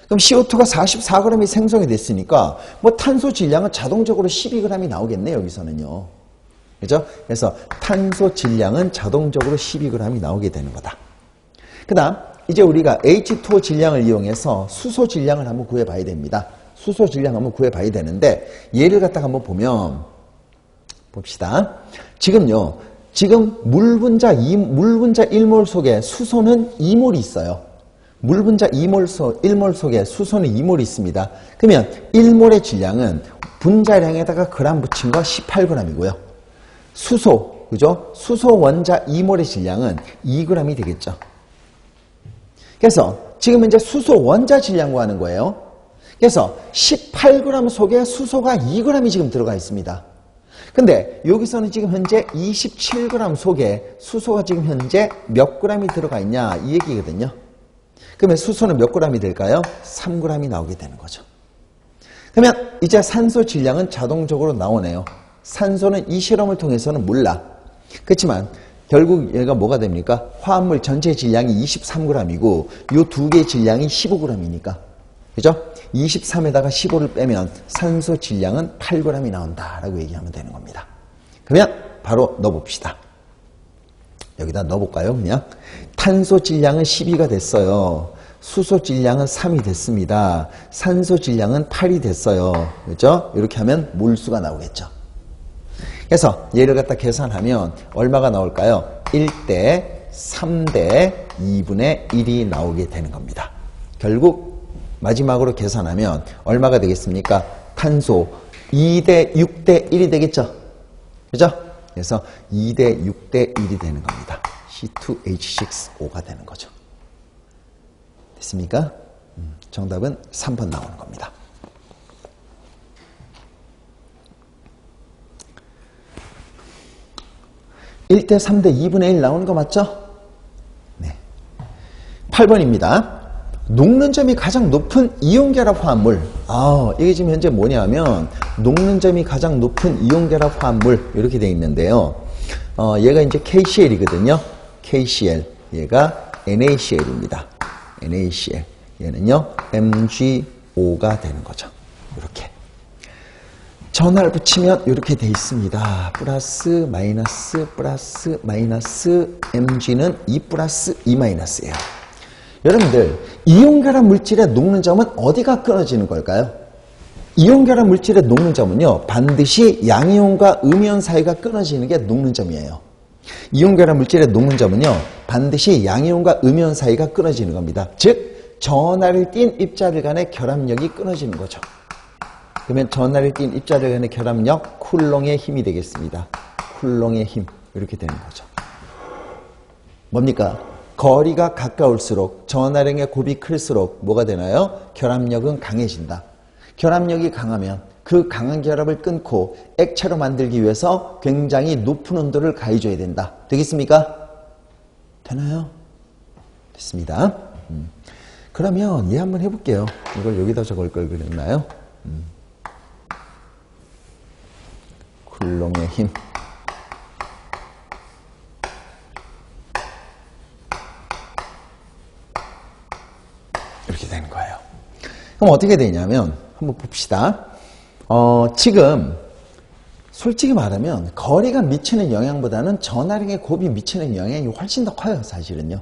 그럼 CO2가 44g이 생성이 됐으니까 뭐 탄소 질량은 자동적으로 12g이 나오겠네요, 여기서는요. 그죠? 그래서 탄소 질량은 자동적으로 12g이 나오게 되는 거다. 그 다음 이제 우리가 H2O 질량을 이용해서 수소 질량을 한번 구해봐야 됩니다. 수소 질량 한번 구해봐야 되는데 얘를 갖다가 한번 보면 봅시다. 지금요. 지금 물분자 1몰 속에 수소는 2몰이 있어요. 물분자 1몰 속에 수소는 2몰이 있습니다. 그러면 1몰의 질량은 분자량에다가 그람 붙인 거 18g이고요. 수소, 그죠? 수소 원자 2몰의 질량은 2g이 되겠죠. 그래서 지금 이제 수소 원자 질량 구하는 거예요. 그래서 18g 속에 수소가 2g이 지금 들어가 있습니다. 근데 여기서는 지금 현재 27g 속에 수소가 지금 현재 몇 g이 들어가 있냐 이 얘기거든요. 그러면 수소는 몇 g이 될까요? 3g이 나오게 되는 거죠. 그러면 이제 산소 질량은 자동적으로 나오네요. 산소는 이 실험을 통해서는 몰라. 그렇지만 결국 얘가 뭐가 됩니까? 화합물 전체 질량이 23g이고 이 두 개의 질량이 15g이니까. 그죠? 23에다가 15를 빼면 산소 질량은 8g이 나온다라고 얘기하면 되는 겁니다. 그러면 바로 넣어봅시다. 여기다 넣어볼까요? 그냥 탄소 질량은 12가 됐어요. 수소 질량은 3이 됐습니다. 산소 질량은 8이 됐어요. 그죠? 이렇게 하면 몰수가 나오겠죠. 그래서 얘를 갖다 계산하면 얼마가 나올까요? 1대 3대 2분의 1이 나오게 되는 겁니다. 결국 마지막으로 계산하면 얼마가 되겠습니까? 탄소 2대 6대 1이 되겠죠? 그죠? 그래서 2대 6대 1이 되는 겁니다. C2H6O가 되는 거죠. 됐습니까? 정답은 3번 나오는 겁니다. 1대 3대 2분의 1 나오는 거 맞죠? 네. 8번입니다. 녹는 점이 가장 높은 이온결합 화합물. 이게 지금 현재 뭐냐면 녹는 점이 가장 높은 이온결합 화합물 이렇게 되어 있는데요. 얘가 이제 KCl이거든요. KCl. 얘가 NaCl입니다. NaCl. 얘는요 MgO가 되는 거죠. 이렇게. 전화를 붙이면 이렇게 돼 있습니다. 플러스 마이너스 Mg는 2 플러스 2 마이너스예요. 여러분들 이온결합 물질의 녹는 점은 어디가 끊어지는 걸까요? 이온결합 물질의 녹는 점은요 반드시 양이온과 음이온 사이가 끊어지는 게 녹는 점이에요. 이온결합 물질의 녹는 점은요 반드시 양이온과 음이온 사이가 끊어지는 겁니다. 즉 전하를 띤 입자들 간의 결합력이 끊어지는 거죠. 그러면 전하를 띤 입자들 간의 결합력 쿨롱의 힘이 되겠습니다. 쿨롱의 힘 이렇게 되는 거죠. 뭡니까? 거리가 가까울수록 전하량의 곱이 클수록 뭐가 되나요? 결합력은 강해진다. 결합력이 강하면 그 강한 결합을 끊고 액체로 만들기 위해서 굉장히 높은 온도를 가해줘야 된다. 되겠습니까? 되나요? 됐습니다. 그러면 얘 한번 해볼게요. 이걸 여기다 적을 걸 그랬나요? 쿨롱의 힘. 이렇게 되는 거예요. 그럼 어떻게 되냐면 한번 봅시다. 지금 솔직히 말하면 거리가 미치는 영향보다는 전하량의 곱이 미치는 영향이 훨씬 더 커요. 사실은요.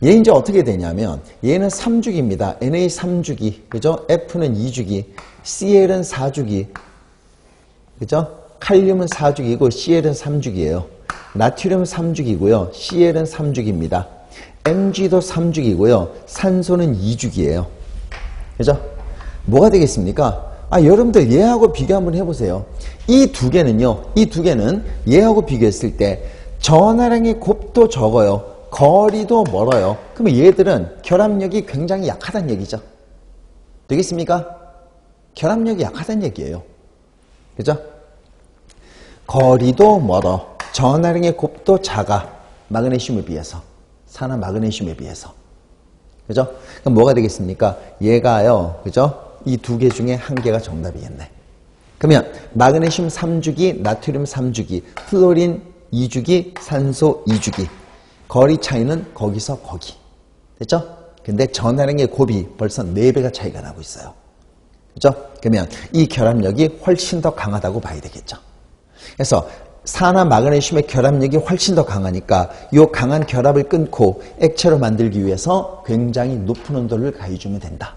얘 이제 어떻게 되냐면 얘는 3주기입니다. Na 3주기, 그죠? F는 2주기, Cl은 4주기, 그죠? 칼륨은 4주기고 Cl은 3주기예요. 나트륨은 3주기고요. Cl은 3주기입니다. Mg도 3주기고요. 산소는 2주기예요. 그죠? 뭐가 되겠습니까? 여러분들 얘하고 비교 한번 해보세요. 이 두 개는요. 이 두 개는 얘하고 비교했을 때 전하량의 곱도 적어요. 거리도 멀어요. 그러면 얘들은 결합력이 굉장히 약하다는 얘기죠. 되겠습니까? 결합력이 약하다는 얘기예요. 그죠? 거리도 멀어. 전하량의 곱도 작아. 마그네슘에 비해서. 산화 마그네슘에 비해서. 그죠? 그럼 뭐가 되겠습니까? 얘가요. 그죠? 이 두 개 중에 한 개가 정답이겠네. 그러면 마그네슘 3주기, 나트륨 3주기, 플로린 2주기, 산소 2주기. 거리 차이는 거기서 거기. 됐죠? 근데 전하량의 곱이 벌써 4배가 차이가 나고 있어요. 그죠? 그러면 이 결합력이 훨씬 더 강하다고 봐야 되겠죠. 그래서 산화 마그네슘의 결합력이 훨씬 더 강하니까 이 강한 결합을 끊고 액체로 만들기 위해서 굉장히 높은 온도를 가해주면 된다.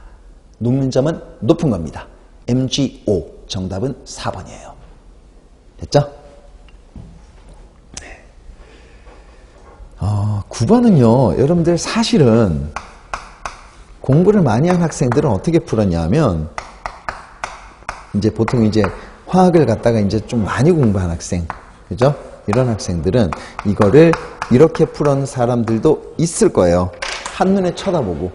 녹는 점은 높은 겁니다. MgO. 정답은 4번이에요. 됐죠? 9번은요, 여러분들 사실은 공부를 많이 한 학생들은 어떻게 풀었냐면, 이제 보통 이제 화학을 갖다가 이제 좀 많이 공부한 학생, 그죠? 이런 학생들은 이거를 이렇게 푸는 사람들도 있을 거예요. 한눈에 쳐다보고.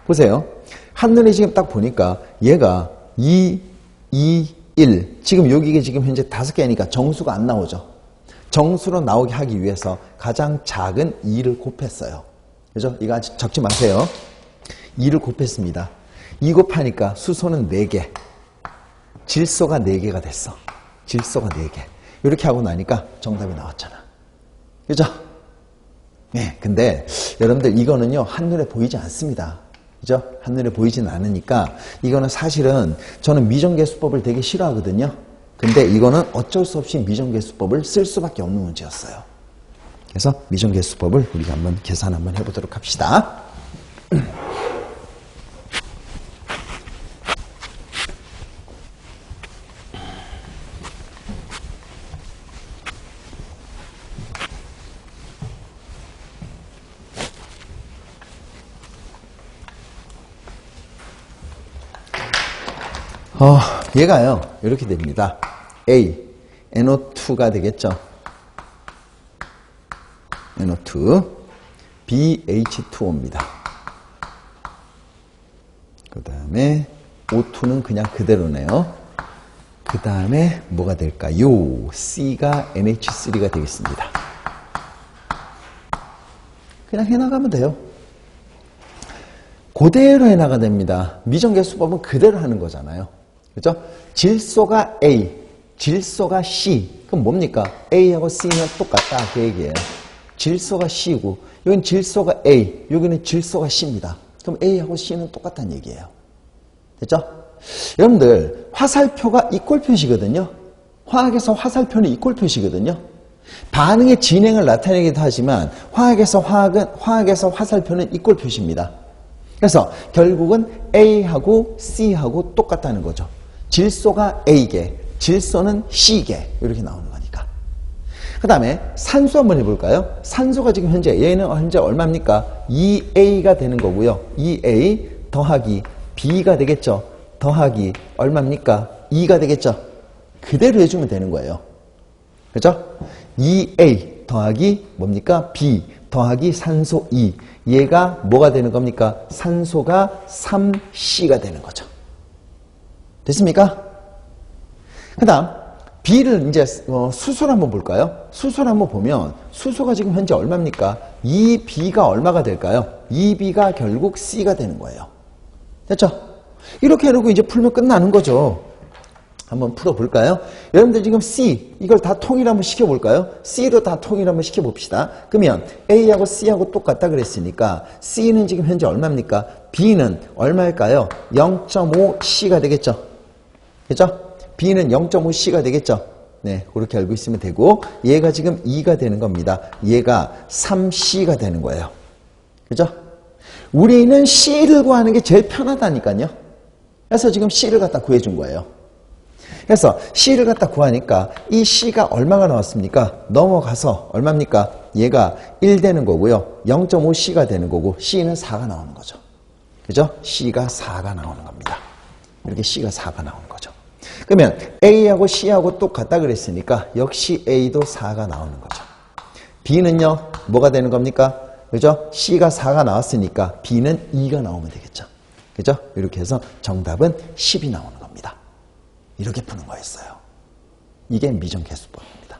보세요. 한눈에 지금 딱 보니까 얘가 2, 2, 1. 지금 여기가 지금 현재 5개니까 정수가 안 나오죠. 정수로 나오게 하기 위해서 가장 작은 2를 곱했어요. 그죠? 이거 아직 적지 마세요. 2를 곱했습니다. 2 곱하니까 수소는 4개. 질소가 4개가 됐어. 질소가 4개. 이렇게 하고 나니까 정답이 나왔잖아. 그죠? 네, 근데 여러분들 이거는요, 한눈에 보이지 않습니다. 그죠? 한눈에 보이진 않으니까 이거는 사실은 저는 미정계수법을 되게 싫어하거든요. 근데 이거는 어쩔 수 없이 미정계수법을 쓸 수밖에 없는 문제였어요. 그래서 미정계수법을 우리가 한번 계산 한번 해보도록 합시다. 얘가요, 이렇게 됩니다. A, NO2가 되겠죠. NO2, BH2O입니다. 그 다음에 O2는 그냥 그대로네요. 그 다음에 뭐가 될까요? C가 NH3가 되겠습니다. 그냥 해나가면 돼요. 그대로 해나가 됩니다. 미정계수법은 그대로 하는 거잖아요. 그죠? 질소가 A, 질소가 C. 그럼 뭡니까? A하고 C는 똑같다. 그 얘기예요. 질소가 C고, 여긴 질소가 A, 여기는 질소가 C입니다. 그럼 A하고 C는 똑같다는 얘기예요. 됐죠? 여러분들, 화살표가 이꼴 표시거든요. 화학에서 화살표는 이꼴 표시거든요. 반응의 진행을 나타내기도 하지만, 화학에서 화살표는 이꼴 표시입니다. 그래서 결국은 A하고 C하고 똑같다는 거죠. 질소가 A계, 질소는 C계, 이렇게 나오는 거니까. 그 다음에 산소 한번 해볼까요? 산소가 지금 얘는 현재 얼마입니까? 2A가 되는 거고요. 2A 더하기 B가 되겠죠. 더하기 얼마입니까? 2가 되겠죠. 그대로 해주면 되는 거예요. 그죠? 2A 더하기 뭡니까? B 더하기 산소 2. 얘가 뭐가 되는 겁니까? 산소가 3C가 되는 거죠. 됐습니까? 그 다음 B를 이제 수소를 한번 볼까요? 수소를 한번 보면 수소가 지금 현재 얼마입니까? 2B가 얼마가 될까요? 2B가 결국 C가 되는 거예요. 됐죠? 이렇게 해놓고 이제 풀면 끝나는 거죠. 한번 풀어볼까요? 여러분들 지금 C, 이걸 다 통일 한번 시켜볼까요? C로 다 통일 한번 시켜봅시다. 그러면 A하고 C하고 똑같다 그랬으니까 C는 지금 현재 얼마입니까? B는 얼마일까요? 0.5C가 되겠죠? 그죠? B는 0.5C가 되겠죠? 네, 그렇게 알고 있으면 되고, 얘가 지금 2가 되는 겁니다. 얘가 3C가 되는 거예요. 그죠? 우리는 C를 구하는 게 제일 편하다니까요. 그래서 지금 C를 갖다 구해준 거예요. 그래서 C를 갖다 구하니까 이 C가 얼마가 나왔습니까? 넘어가서 얼마입니까? 얘가 1 되는 거고요. 0.5C가 되는 거고, C는 4가 나오는 거죠. 그죠? C가 4가 나오는 겁니다. 이렇게 C가 4가 나오는 거죠. 그러면 A하고 C하고 똑같다 그랬으니까 역시 A도 4가 나오는 거죠. B는요, 뭐가 되는 겁니까? 그죠? C가 4가 나왔으니까 B는 2가 나오면 되겠죠. 그죠? 이렇게 해서 정답은 10이 나오는 겁니다. 이렇게 푸는 거였어요. 이게 미정계수법입니다.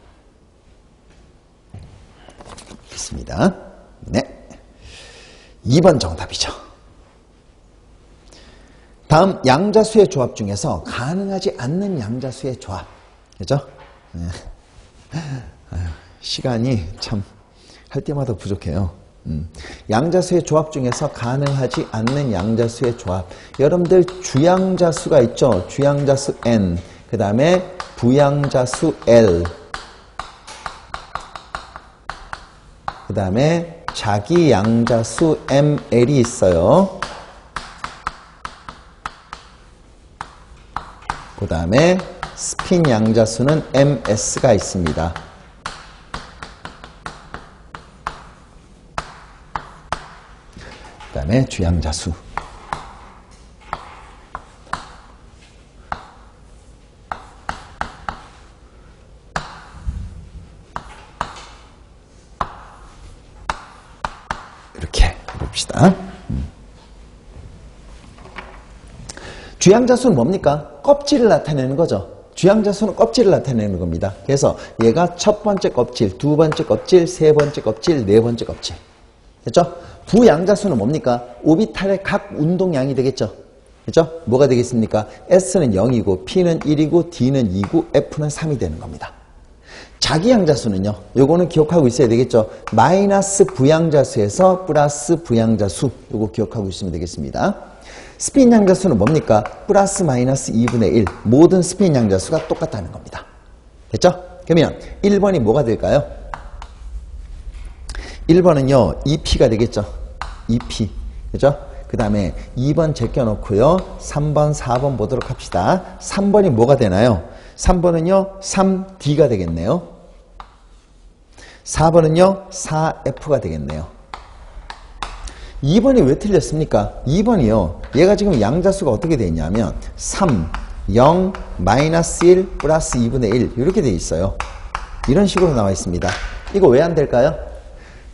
됐습니다. 네. 2번 정답이죠. 다음 양자수의 조합 중에서 가능하지 않는 양자수의 조합. 그죠? 네. 시간이 참 할 때마다 부족해요. 양자수의 조합 중에서 가능하지 않는 양자수의 조합. 여러분들 주양자수가 있죠. 주양자수 N, 그 다음에 부양자수 L, 그 다음에 자기양자수 ML이 있어요. 그 다음에 스핀 양자수는 MS가 있습니다. 그 다음에 주양자수. 이렇게 해봅시다. 주양자수는 뭡니까? 껍질을 나타내는 거죠. 주양자수는 껍질을 나타내는 겁니다. 그래서 얘가 첫 번째 껍질, 두 번째 껍질, 세 번째 껍질, 네 번째 껍질. 됐죠? 부양자수는 뭡니까? 오비탈의 각 운동량이 되겠죠? 그죠? 뭐가 되겠습니까? S는 0이고, P는 1이고, D는 2고, F는 3이 되는 겁니다. 자기양자수는요, 요거는 기억하고 있어야 되겠죠? 마이너스 부양자수에서 플러스 부양자수, 요거 기억하고 있으면 되겠습니다. 스핀 양자수는 뭡니까? 플러스 마이너스 2분의 1. 모든 스핀 양자수가 똑같다는 겁니다. 됐죠? 그러면 1번이 뭐가 될까요? 1번은요, 2P가 되겠죠? 2P. 그죠? 그 다음에 2번 제껴놓고요. 3번, 4번 보도록 합시다. 3번이 뭐가 되나요? 3번은요, 3D가 되겠네요. 4번은요, 4F가 되겠네요. 2번이 왜 틀렸습니까? 2번이요. 얘가 지금 양자수가 어떻게 되어 있냐면 3, 0, 마이너스 1, 플러스 2분의 1 이렇게 돼 있어요. 이런 식으로 나와 있습니다. 이거 왜 안 될까요?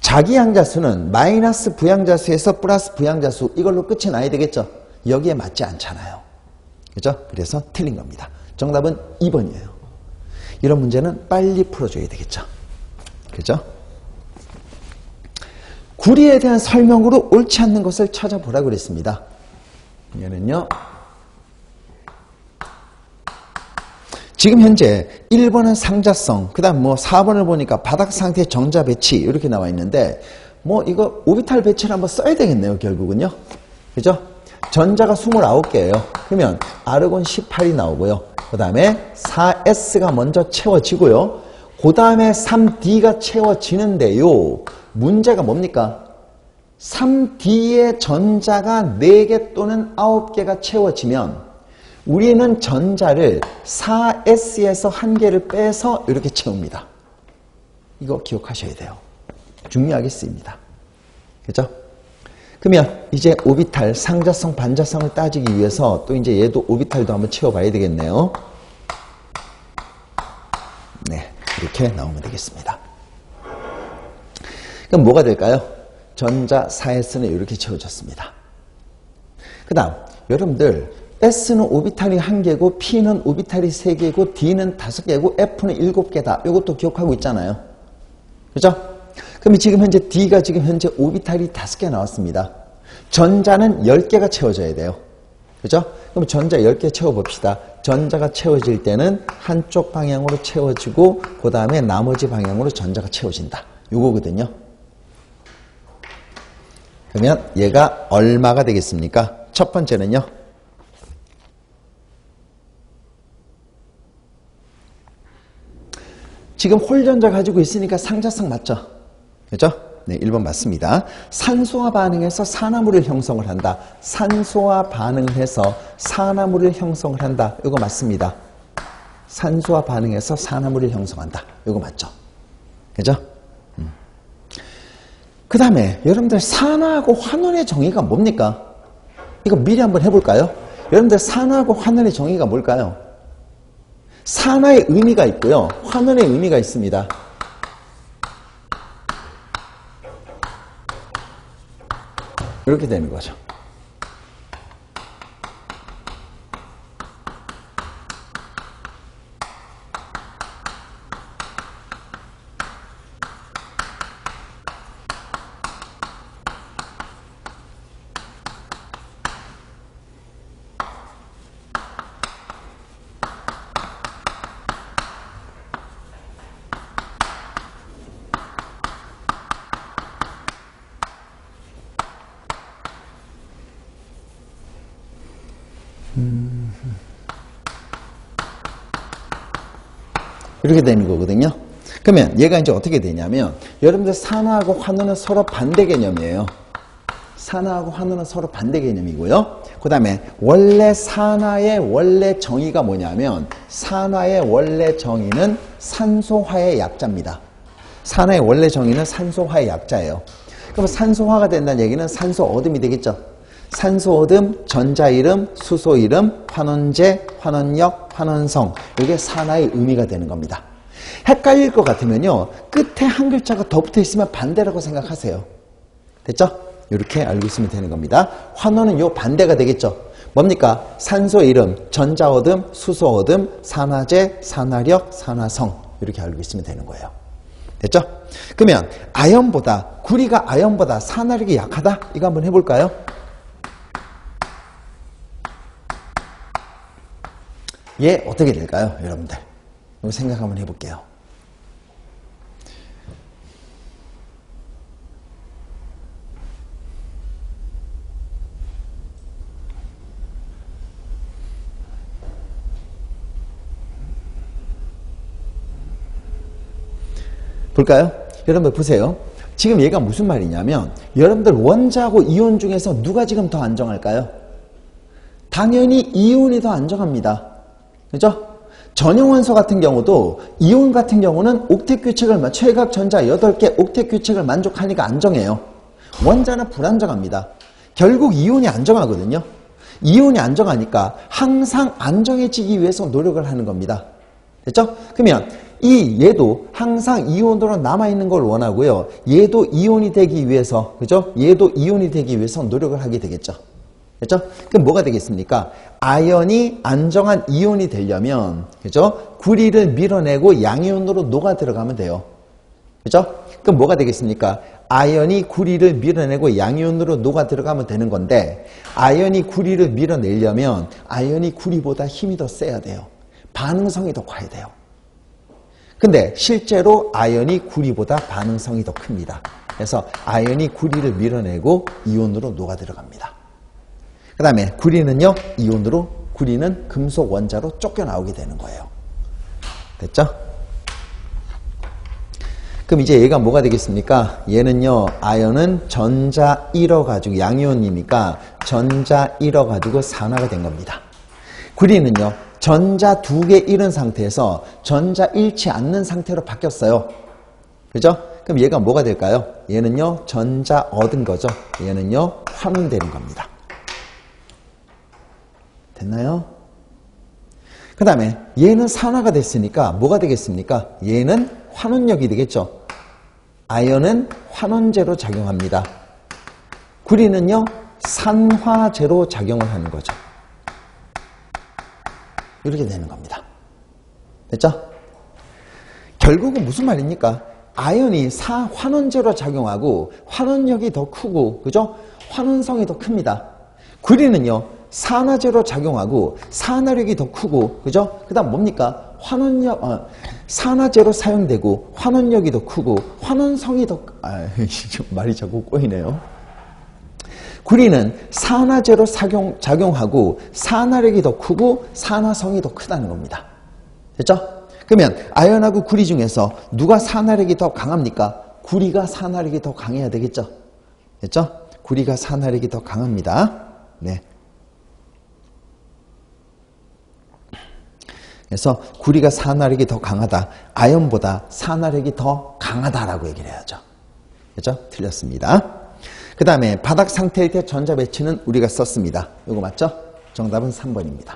자기양자수는 마이너스 부양자수에서 플러스 부양자수 이걸로 끝이 나야 되겠죠. 여기에 맞지 않잖아요. 그죠? 그래서 틀린 겁니다. 정답은 2번이에요. 이런 문제는 빨리 풀어줘야 되겠죠. 그죠? 구리에 대한 설명으로 옳지 않는 것을 찾아보라고 그랬습니다. 얘는요. 지금 현재 1번은 상자성, 그 다음 뭐 4번을 보니까 바닥 상태 정자 배치 이렇게 나와 있는데 뭐 이거 오비탈 배치를 한번 써야 되겠네요. 결국은요. 그죠? 전자가 29개예요. 그러면 아르곤 18이 나오고요. 그 다음에 4S가 먼저 채워지고요. 그 다음에 3D가 채워지는데요. 문제가 뭡니까? 3D의 전자가 4개 또는 9개가 채워지면 우리는 전자를 4S에서 1개를 빼서 이렇게 채웁니다. 이거 기억하셔야 돼요. 중요하게 쓰입니다. 그죠? 그러면 이제 오비탈 상자성 반자성을 따지기 위해서 또 이제 얘도 오비탈도 한번 채워봐야 되겠네요. 네, 이렇게 나오면 되겠습니다. 그럼 뭐가 될까요? 전자 4S는 이렇게 채워졌습니다. 그 다음 여러분들 S는 오비탈이 1개고 P는 오비탈이 3개고 D는 5개고 F는 7개다. 이것도 기억하고 있잖아요. 그죠? 그럼 지금 현재 D가 지금 현재 오비탈이 5개 나왔습니다. 전자는 10개가 채워져야 돼요. 그죠? 그럼 전자 10개 채워봅시다. 전자가 채워질 때는 한쪽 방향으로 채워지고 그 다음에 나머지 방향으로 전자가 채워진다. 요거거든요. 그러면 얘가 얼마가 되겠습니까? 첫 번째는요. 지금 홀전자 가지고 있으니까 상자성 맞죠? 그죠? 네, 1번 맞습니다. 산소와 반응해서 산화물을 형성을 한다. 산소와 반응해서 산화물을 형성을 한다. 이거 맞습니다. 산소와 반응해서 산화물을 형성한다. 이거 맞죠? 그죠? 그 다음에 여러분들 산화하고 환원의 정의가 뭡니까? 이거 미리 한번 해볼까요? 여러분들 산화하고 환원의 정의가 뭘까요? 산화의 의미가 있고요. 환원의 의미가 있습니다. 이렇게 되는 거죠. 이렇게 되는 거거든요. 그러면 얘가 이제 어떻게 되냐면 여러분들 산화하고 환원은 서로 반대 개념이에요. 산화하고 환원은 서로 반대 개념이고요. 그 다음에 원래 산화의 원래 정의가 뭐냐면 산화의 원래 정의는 산소화의 약자입니다. 산화의 원래 정의는 산소화의 약자예요. 그럼 산소화가 된다는 얘기는 산소 어둠이 되겠죠. 산소 어둠, 전자 이름, 수소 이름, 환원제, 환원력, 환원성 이게 산화의 의미가 되는 겁니다. 헷갈릴 것 같으면요. 끝에 한 글자가 더 붙어 있으면 반대라고 생각하세요. 됐죠? 이렇게 알고 있으면 되는 겁니다. 환원은 요 반대가 되겠죠. 뭡니까? 산소 이름, 전자 어둠, 수소 어둠, 산화제, 산화력, 산화성 이렇게 알고 있으면 되는 거예요. 됐죠? 그러면 아연보다 구리가 아연보다 산화력이 약하다? 이거 한번 해볼까요? 얘 어떻게 될까요? 여러분들 이거 생각 한번 해볼게요. 볼까요? 여러분들 보세요. 지금 얘가 무슨 말이냐면 여러분들 원자하고 이온 중에서 누가 지금 더 안정할까요? 당연히 이온이 더 안정합니다. 그죠? 전용원소 같은 경우도 이온 같은 경우는 옥텟 규칙을 최각 전자 8개 옥텟 규칙을 만족하니까 안정해요. 원자는 불안정합니다. 결국 이온이 안정하거든요. 이온이 안정하니까 항상 안정해지기 위해서 노력을 하는 겁니다. 됐죠? 그러면 얘도 항상 이온으로 남아있는 걸 원하고요. 얘도 이온이 되기 위해서, 그죠? 얘도 이온이 되기 위해서 노력을 하게 되겠죠. 됐죠? 그럼 뭐가 되겠습니까? 아연이 안정한 이온이 되려면, 그죠? 구리를 밀어내고 양이온으로 녹아 들어가면 돼요. 그죠? 그럼 뭐가 되겠습니까? 아연이 구리를 밀어내고 양이온으로 녹아 들어가면 되는 건데, 아연이 구리를 밀어내려면 아연이 구리보다 힘이 더 세야 돼요. 반응성이 더 커야 돼요. 근데 실제로 아연이 구리보다 반응성이 더 큽니다. 그래서 아연이 구리를 밀어내고 이온으로 녹아 들어갑니다. 그 다음에 구리는요, 구리는 금속 원자로 쫓겨나오게 되는 거예요. 됐죠? 그럼 이제 얘가 뭐가 되겠습니까? 얘는요, 아연은 전자 잃어가지고, 양이온이니까 전자 잃어가지고 산화가 된 겁니다. 구리는요, 전자 2개 잃은 상태에서 전자 잃지 않는 상태로 바뀌었어요. 그죠? 그럼 얘가 뭐가 될까요? 얘는요, 전자 얻은 거죠. 얘는요, 환원되는 겁니다. 됐나요? 그 다음에 얘는 산화가 됐으니까 뭐가 되겠습니까? 얘는 환원력이 되겠죠. 아연은 환원제로 작용합니다. 구리는요, 산화제로 작용을 하는 거죠. 이렇게 되는 겁니다. 됐죠? 결국은 무슨 말입니까? 아연이 환원제로 작용하고 환원력이 더 크고, 그죠? 환원성이 더 큽니다. 구리는요, 산화제로 작용하고 산화력이 더 크고, 그죠? 그 다음 뭡니까? 산화제로 사용되고 환원력이 더 크고 환원성이 더 말이 자꾸 꼬이네요. 구리는 산화제로 작용하고 산화력이 더 크고 산화성이 더 크다는 겁니다. 됐죠? 그러면 아연하고 구리 중에서 누가 산화력이 더 강합니까? 구리가 산화력이 더 강해야 되겠죠? 됐죠? 구리가 산화력이 더 강합니다. 네. 그래서 구리가 산화력이 더 강하다. 아연보다 산화력이 더 강하다라고 얘기를 해야죠. 그죠? 틀렸습니다. 그 다음에 바닥 상태일 때 전자 배치는 우리가 썼습니다. 이거 맞죠? 정답은 3번입니다.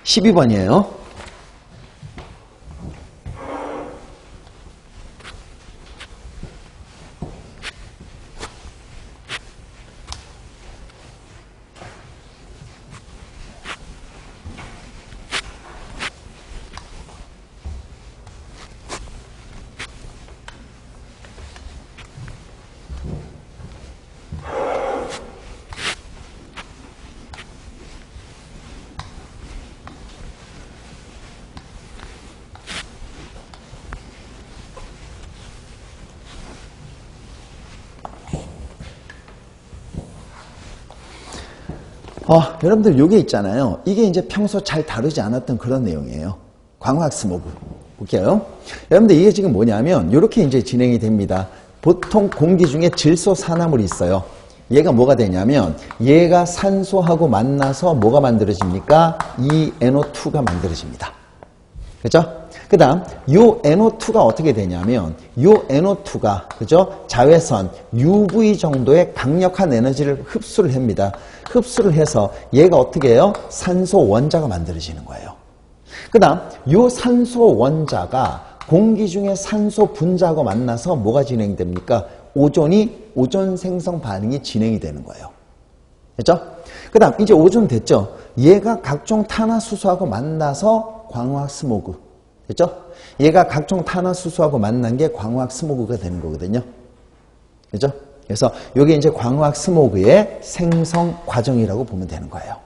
12번이에요. 여러분들 요게 있잖아요. 이게 이제 평소 잘 다루지 않았던 그런 내용이에요. 광학 스모그. 볼게요. 여러분들 이게 지금 뭐냐면 이렇게 이제 진행이 됩니다. 보통 공기 중에 질소 산화물이 있어요. 얘가 뭐가 되냐면 얘가 산소하고 만나서 뭐가 만들어집니까? 이 NO2가 만들어집니다. 그죠? 그 다음 요 NO2가 어떻게 되냐면 요 NO2가 그죠? 자외선 UV 정도의 강력한 에너지를 흡수를 합니다. 흡수를 해서 얘가 어떻게 해요? 산소 원자가 만들어지는 거예요. 그 다음 요 산소 원자가 공기 중에 산소 분자하고 만나서 뭐가 진행됩니까? 오존 생성 반응이 진행이 되는 거예요. 됐죠? 그 다음 이제 오존 됐죠? 얘가 각종 탄화수소하고 만나서 광학 스모그. 됐죠? 얘가 각종 탄화수소하고 만난 게 광학 스모그가 되는 거거든요. 그죠? 그래서 이게 이제 광학 스모그의 생성 과정이라고 보면 되는 거예요.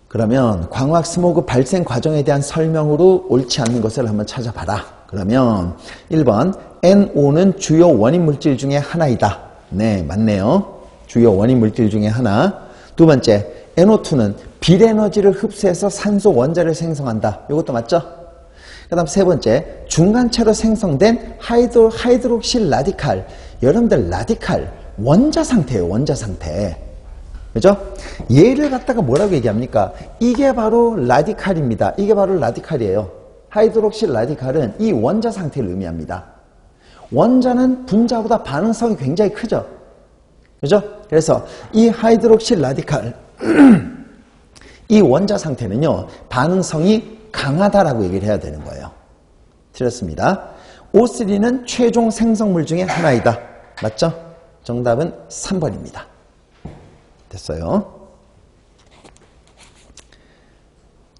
그러면 광학 스모그 발생 과정에 대한 설명으로 옳지 않는 것을 한번 찾아봐라. 그러면 1번 NO는 주요 원인 물질 중에 하나이다. 네, 맞네요. 주요 원인 물질 중에 하나. 두 번째, NO2는 빌에너지를 흡수해서 산소 원자를 생성한다. 이것도 맞죠? 그 다음 세 번째, 중간체로 생성된 하이드록실 라디칼. 여러분들 라디칼 원자 상태예요. 원자 상태. 그죠? 얘를 갖다가 뭐라고 얘기합니까? 이게 바로 라디칼입니다. 이게 바로 라디칼이에요. 하이드록실 라디칼은 이 원자 상태를 의미합니다. 원자는 분자보다 반응성이 굉장히 크죠. 그죠? 그래서 이 하이드록실 라디칼 이 원자 상태는요, 반응성이 강하다라고 얘기를 해야 되는 거예요. 틀렸습니다. O3는 최종 생성물 중에 하나이다. 맞죠? 정답은 3번입니다. 됐어요.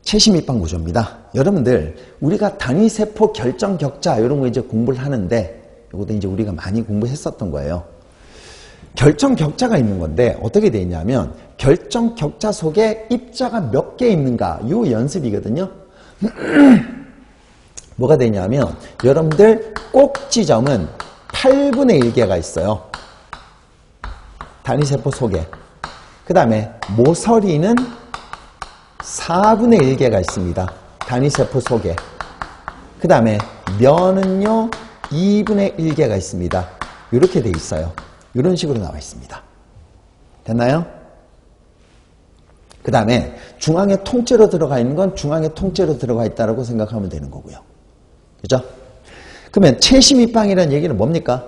체시밀방 구조입니다. 여러분들, 우리가 단위세포 결정격자 이런 거 이제 공부를 하는데, 이것도 이제 우리가 많이 공부했었던 거예요. 결정격자가 있는 건데 어떻게 되어 있냐면 결정격자 속에 입자가 몇 개 있는가 이 연습이거든요. 뭐가 되냐면 여러분들 꼭지점은 8분의 1개가 있어요. 단위세포 속에. 그 다음에 모서리는 4분의 1개가 있습니다. 단위세포 속에. 그 다음에 면은요 2분의 1개가 있습니다. 이렇게 돼 있어요. 이런 식으로 나와 있습니다. 됐나요? 그 다음에 중앙에 통째로 들어가 있는 건 중앙에 통째로 들어가 있다고 생각하면 되는 거고요. 그죠? 그러면 체시밀방이라는 얘기는 뭡니까?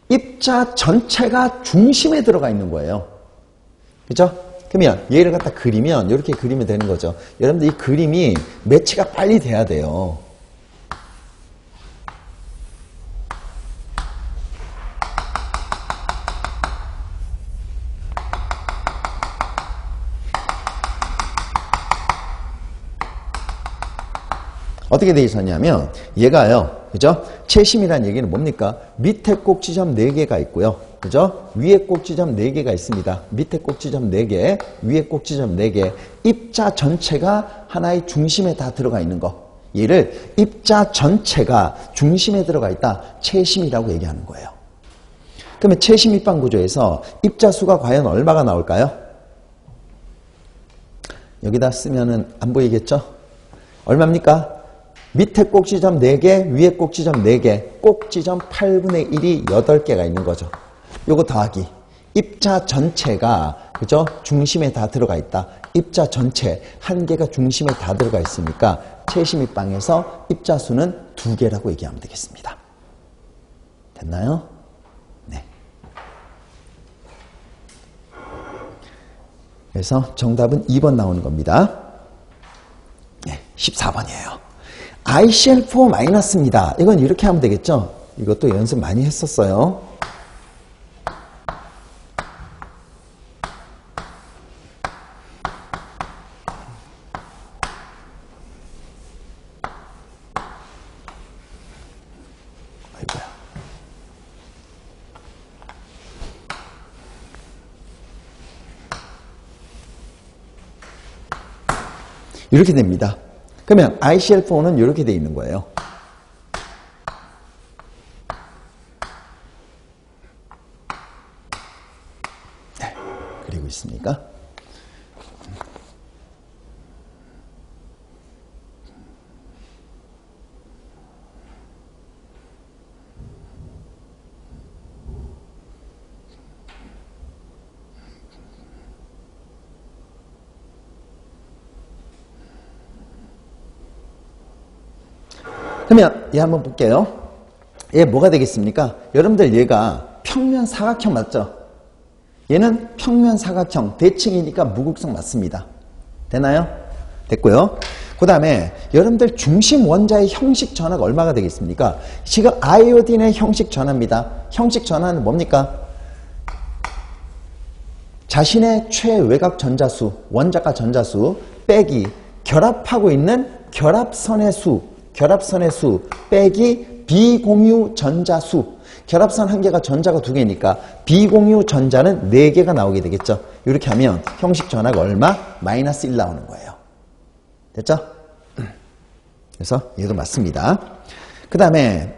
입자 전체가 중심에 들어가 있는 거예요. 그죠? 그러면 얘를 갖다 그리면 이렇게 그리면 되는 거죠. 여러분들 이 그림이 매치가 빨리 돼야 돼요. 어떻게 돼 있었냐면 얘가요. 그죠? 체심이라는 얘기는 뭡니까? 밑에 꼭지점 4개가 있고요. 그죠? 위에 꼭지점 4개가 있습니다. 밑에 꼭지점 4개, 위에 꼭지점 4개. 입자 전체가 하나의 중심에 다 들어가 있는 거. 얘를 입자 전체가 중심에 들어가 있다. 체심이라고 얘기하는 거예요. 그러면 체심입방 구조에서 입자 수가 과연 얼마가 나올까요? 여기다 쓰면은 안 보이겠죠? 얼마입니까? 밑에 꼭지점 4개, 위에 꼭지점 4개, 꼭지점 8분의 1이 8개가 있는 거죠. 요거 더하기. 입자 전체가, 그죠? 중심에 다 들어가 있다. 입자 전체, 한 개가 중심에 다 들어가 있으니까, 체시밀방에서 입자 수는 2개라고 얘기하면 되겠습니다. 됐나요? 네. 그래서 정답은 2번 나오는 겁니다. 네, 14번이에요. ICl4-입니다. 이건 이렇게 하면 되겠죠? 이것도 연습 많이 했었어요. 아이고야. 이렇게 됩니다. 그러면 ICl4는 이렇게 돼 있는 거예요. 네, 그리고 있습니까? 그러면 얘 한번 볼게요. 얘 뭐가 되겠습니까? 여러분들 얘가 평면 사각형 맞죠? 얘는 평면 사각형, 대칭이니까 무극성 맞습니다. 되나요? 됐고요. 그 다음에 여러분들 중심 원자의 형식 전화가 얼마가 되겠습니까? 지금 아이오딘의 형식 전화입니다. 형식 전화는 뭡니까? 자신의 최외곽 전자수, 원자가 전자수 빼기 결합하고 있는 결합선의 수, 빼기 비공유 전자수. 결합선 한 개가 전자가 2개니까 비공유 전자는 4개가 나오게 되겠죠. 이렇게 하면 형식 전화가 얼마? 마이너스 1 나오는 거예요. 됐죠? 그래서 얘도 맞습니다. 그 다음에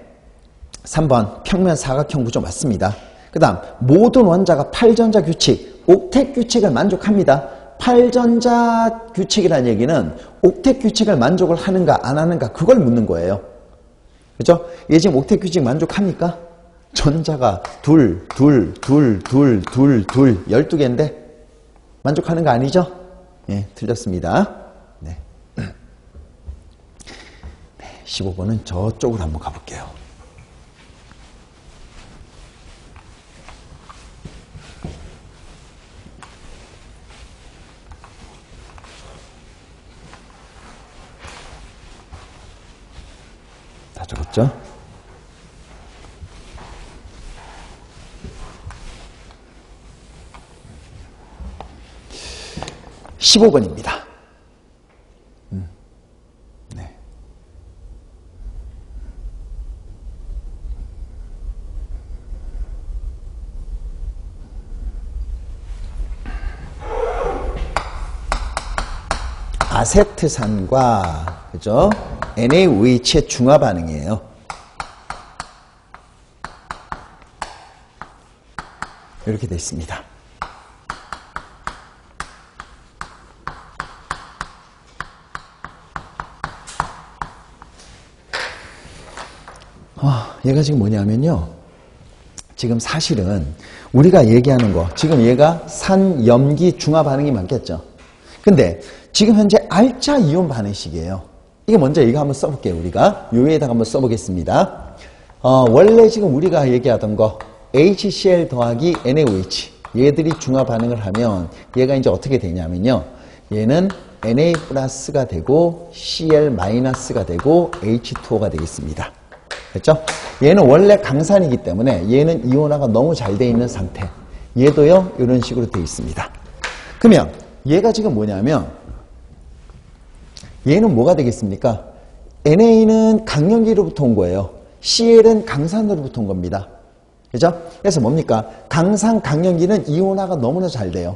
3번 평면 사각형 구조 맞습니다. 그 다음 모든 원자가 8전자 규칙, 옥텟 규칙을 만족합니다. 8전자 규칙이라는 얘기는 옥텟 규칙을 만족을 하는가 안 하는가 그걸 묻는 거예요. 그죠? 얘 지금 옥텟 규칙 만족합니까? 전자가 12개인데 만족하는 거 아니죠? 예, 틀렸습니다. 네. 15번은 저쪽으로 한번 가볼게요. 그죠? 15번입니다. 네. 아세트산과 그죠? NaOH의 중화 반응이에요. 이렇게 되어 있습니다. 얘가 지금 뭐냐면요. 지금 사실은 우리가 얘기하는 거, 지금 얘가 산, 염기, 중화 반응이 맞겠죠. 근데 지금 현재 알짜 이온 반응식이에요. 이게 먼저 이거 한번 써볼게요. 우리가 요에다가 한번 써보겠습니다. 원래 지금 우리가 얘기하던 거 HCl 더하기 NaOH 얘들이 중화 반응을 하면 얘가 이제 어떻게 되냐면요. 얘는 Na 플러스가 되고 Cl 마이너스가 되고 H2O가 되겠습니다. 됐죠? 얘는 원래 강산이기 때문에 얘는 이온화가 너무 잘 돼 있는 상태. 얘도요, 이런 식으로 돼 있습니다. 그러면 얘가 지금 뭐냐면 얘는 뭐가 되겠습니까? NA는 강염기로부터 온 거예요. CL은 강산으로부터 온 겁니다. 그죠? 그래서 뭡니까? 강산, 강염기는 이온화가 너무나 잘 돼요.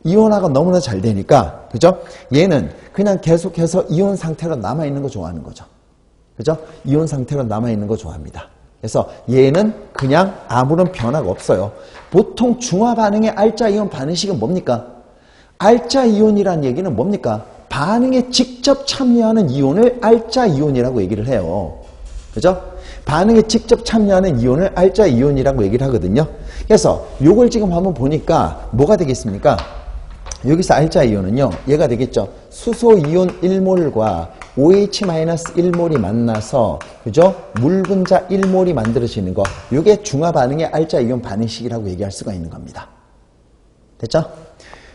이온화가 너무나 잘 되니까, 그죠? 얘는 그냥 계속해서 이온 상태로 남아있는 거 좋아하는 거죠. 그죠? 이온 상태로 남아있는 거 좋아합니다. 그래서 얘는 그냥 아무런 변화가 없어요. 보통 중화 반응의 알짜 이온 반응식은 뭡니까? 알짜 이온이란 얘기는 뭡니까? 반응에 직접 참여하는 이온을 알짜 이온이라고 얘기를 해요. 그죠? 반응에 직접 참여하는 이온을 알짜 이온이라고 얘기를 하거든요. 그래서 요걸 지금 한번 보니까 뭐가 되겠습니까? 여기서 알짜 이온은요, 얘가 되겠죠. 수소 이온 1몰과 OH-1몰이 만나서, 그죠? 물 분자 1몰이 만들어지는 거. 요게 중화 반응의 알짜 이온 반응식이라고 얘기할 수가 있는 겁니다. 됐죠?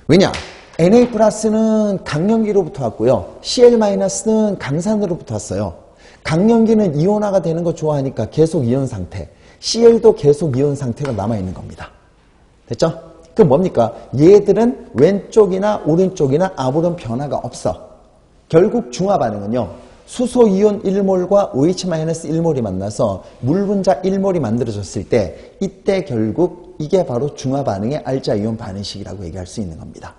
왜냐? Na 플러스는 강염기로부터 왔고요. Cl 마이너스는 강산으로부터 왔어요. 강염기는 이온화가 되는 거 좋아하니까 계속 이온 상태. Cl도 계속 이온 상태로 남아있는 겁니다. 됐죠? 그럼 뭡니까? 얘들은 왼쪽이나 오른쪽이나 아무런 변화가 없어. 결국 중화 반응은요. 수소 이온 1몰과 OH-1몰이 만나서 물 분자 1몰이 만들어졌을 때 이때 결국 이게 바로 중화 반응의 알짜 이온 반응식이라고 얘기할 수 있는 겁니다.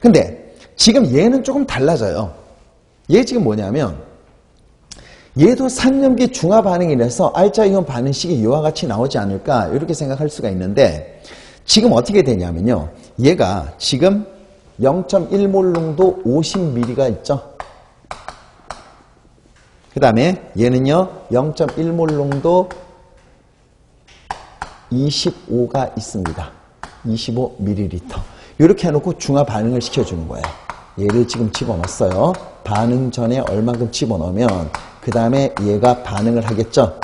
근데 지금 얘는 조금 달라져요. 얘 지금 뭐냐면 얘도 산염기 중화 반응이라서 알짜 이온 반응식이 이와 같이 나오지 않을까 이렇게 생각할 수가 있는데 지금 어떻게 되냐면요. 얘가 지금 0.1몰 농도 50ml가 있죠. 그 다음에 얘는요. 0.1몰 농도 25가 있습니다. 25ml. 이렇게 해놓고 중화 반응을 시켜주는 거예요. 얘를 지금 집어넣었어요. 반응 전에 얼만큼 집어넣으면 그 다음에 얘가 반응을 하겠죠.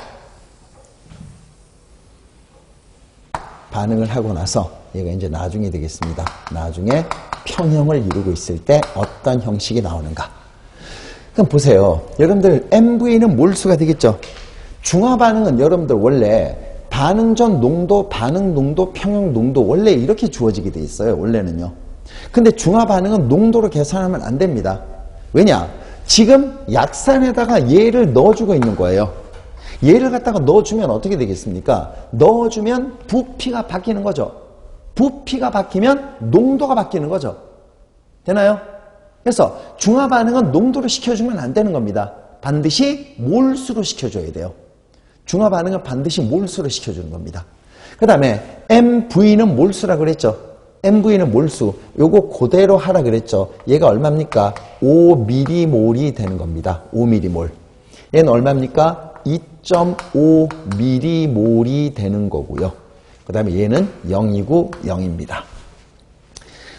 반응을 하고 나서 얘가 이제 나중에 되겠습니다. 나중에 평형을 이루고 있을 때 어떤 형식이 나오는가. 그럼 보세요. 여러분들 MV는 몰수가 되겠죠. 중화 반응은 여러분들 원래 반응 전 농도, 반응 농도, 평형 농도 원래 이렇게 주어지게 돼 있어요. 원래는요. 근데 중화 반응은 농도로 계산하면 안 됩니다. 왜냐? 지금 약산에다가 얘를 넣어주고 있는 거예요. 얘를 갖다가 넣어주면 어떻게 되겠습니까? 넣어주면 부피가 바뀌는 거죠. 부피가 바뀌면 농도가 바뀌는 거죠. 되나요? 그래서 중화 반응은 농도로 시켜주면 안 되는 겁니다. 반드시 몰수로 시켜줘야 돼요. 중화 반응은 반드시 몰수로 시켜주는 겁니다. 그 다음에 MV는 몰수라고 그랬죠. MV는 몰수. 요거 그대로 하라 그랬죠. 얘가 얼마입니까? 5mm몰이 되는 겁니다. 5mm몰. 얘는 얼마입니까? 2.5mm몰이 되는 거고요. 그 다음에 얘는 0이고 0입니다.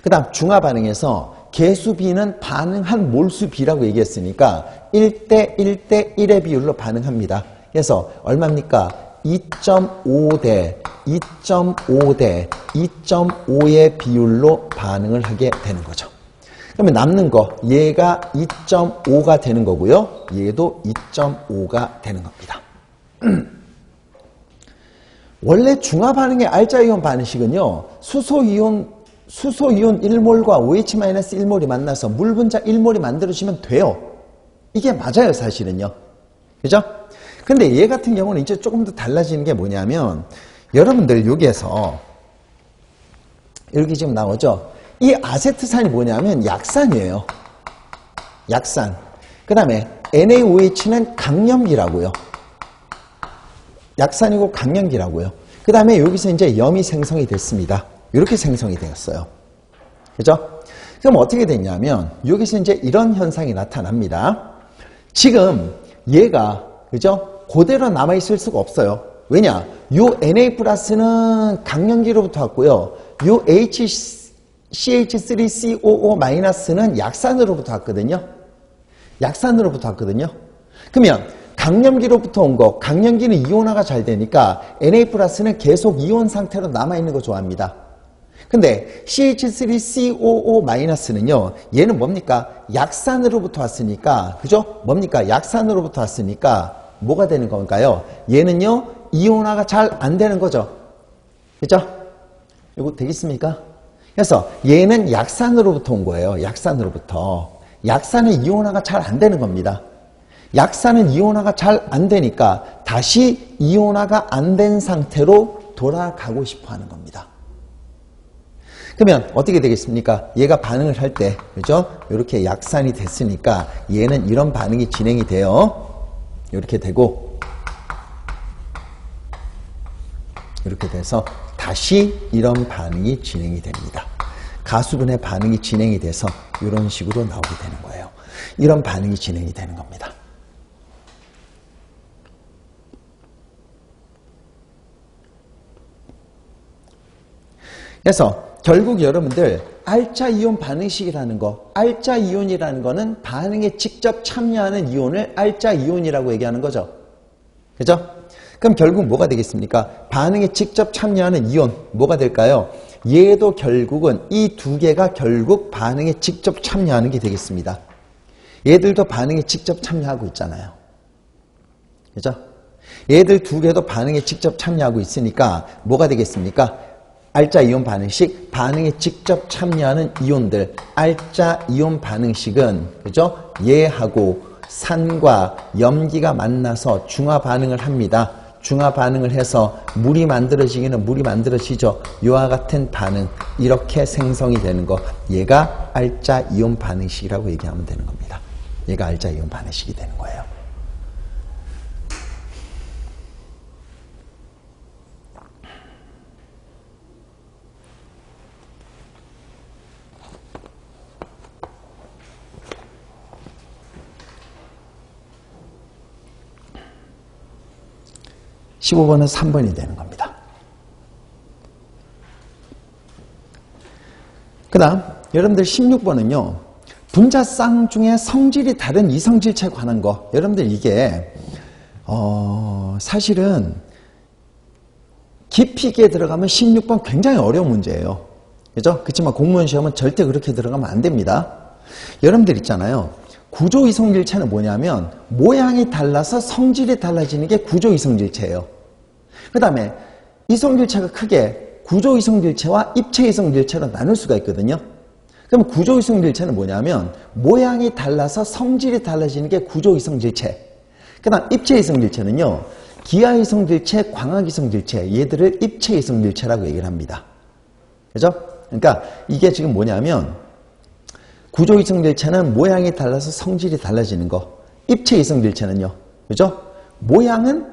그 다음 중화 반응에서 개수비는 반응한 몰수비라고 얘기했으니까 1대 1대 1의 비율로 반응합니다. 그래서 얼마입니까? 2.5대 2.5대 2.5의 비율로 반응을 하게 되는 거죠. 그러면 남는 거 얘가 2.5가 되는 거고요. 얘도 2.5가 되는 겁니다. 원래 중화 반응의 알자 이온 반응식은요, 수소이온 1몰과 OH-1몰이 만나서 물 분자 1몰이 만들어지면 돼요. 이게 맞아요, 사실은요. 그죠? 근데 얘 같은 경우는 이제 조금 더 달라지는 게 뭐냐면, 여러분들 여기에서 이렇게 지금 나오죠? 이 아세트산이 뭐냐면 약산이에요. 약산. 그 다음에 NaOH는 강염기라고요. 약산이고 강염기라고요. 그 다음에 여기서 이제 염이 생성이 됐습니다. 이렇게 생성이 되었어요. 그죠? 그럼 어떻게 됐냐면 여기서 이제 이런 현상이 나타납니다. 지금 얘가 그죠? 그대로 남아있을 수가 없어요. 왜냐? 요 Na 플러스는 강염기로부터 왔고요. 요 CH3COO-는 약산으로부터 왔거든요. 약산으로부터 왔거든요. 그러면 강염기로부터 온 거, 강염기는 이온화가 잘 되니까 Na 플러스는 계속 이온 상태로 남아있는 거 좋아합니다. 근데 CH3COO-는요, 얘는 뭡니까? 약산으로부터 왔으니까, 그죠? 뭡니까? 약산으로부터 왔으니까 뭐가 되는 건가요? 얘는요, 이온화가 잘 안 되는 거죠. 그죠? 이거 되겠습니까? 그래서 얘는 약산으로부터 온 거예요. 약산으로부터. 약산은 이온화가 잘 안 되는 겁니다. 약산은 이온화가 잘 안 되니까 다시 이온화가 안 된 상태로 돌아가고 싶어 하는 겁니다. 그러면 어떻게 되겠습니까? 얘가 반응을 할 때, 그죠? 이렇게 약산이 됐으니까 얘는 이런 반응이 진행이 돼요. 이렇게 되고, 이렇게 돼서 다시 이런 반응이 진행이 됩니다. 가수분해 반응이 진행이 돼서 이런 식으로 나오게 되는 거예요. 이런 반응이 진행이 되는 겁니다. 그래서 결국 여러분들 알자 이온 반응식이라는 거, 알자 이온이라는 거는 반응에 직접 참여하는 이온을 알자 이온이라고 얘기하는 거죠. 그죠? 그럼 결국 뭐가 되겠습니까? 반응에 직접 참여하는 이온 뭐가 될까요? 얘도 결국은 이 두 개가 결국 반응에 직접 참여하는 게 되겠습니다. 얘들도 반응에 직접 참여하고 있잖아요. 그죠? 얘들 두 개도 반응에 직접 참여하고 있으니까 뭐가 되겠습니까? 알자 이온 반응식, 반응에 직접 참여하는 이온들, 알자 이온 반응식은 그죠? 얘하고 산과 염기가 만나서 중화 반응을 합니다. 중화 반응을 해서 물이 만들어지기는 물이 만들어지죠. 이와 같은 반응, 이렇게 생성이 되는 거, 얘가 알자 이온 반응식이라고 얘기하면 되는 겁니다. 얘가 알자 이온 반응식이 되는 거예요. (15번은) 3번이 되는 겁니다. 그 다음 여러분들 16번은요. 분자쌍 중에 성질이 다른 이성질체에 관한 거. 여러분들 이게 사실은 깊이 있게 들어가면 16번 굉장히 어려운 문제예요. 그죠? 그렇지만 공무원 시험은 절대 그렇게 들어가면 안 됩니다. 여러분들 있잖아요. 구조 이성질체는 뭐냐면 모양이 달라서 성질이 달라지는 게 구조 이성질체예요. 그 다음에 이성질체가 크게 구조 이성질체와 입체 이성질체로 나눌 수가 있거든요. 그럼 구조 이성질체는 뭐냐면 모양이 달라서 성질이 달라지는 게 구조 이성질체. 그 다음 입체 이성질체는요. 기하 이성질체, 광학 이성질체, 얘들을 입체 이성질체라고 얘기를 합니다. 그죠? 그러니까 이게 지금 뭐냐면 구조 이성질체는 모양이 달라서 성질이 달라지는 거. 입체 이성질체는요. 그죠? 모양은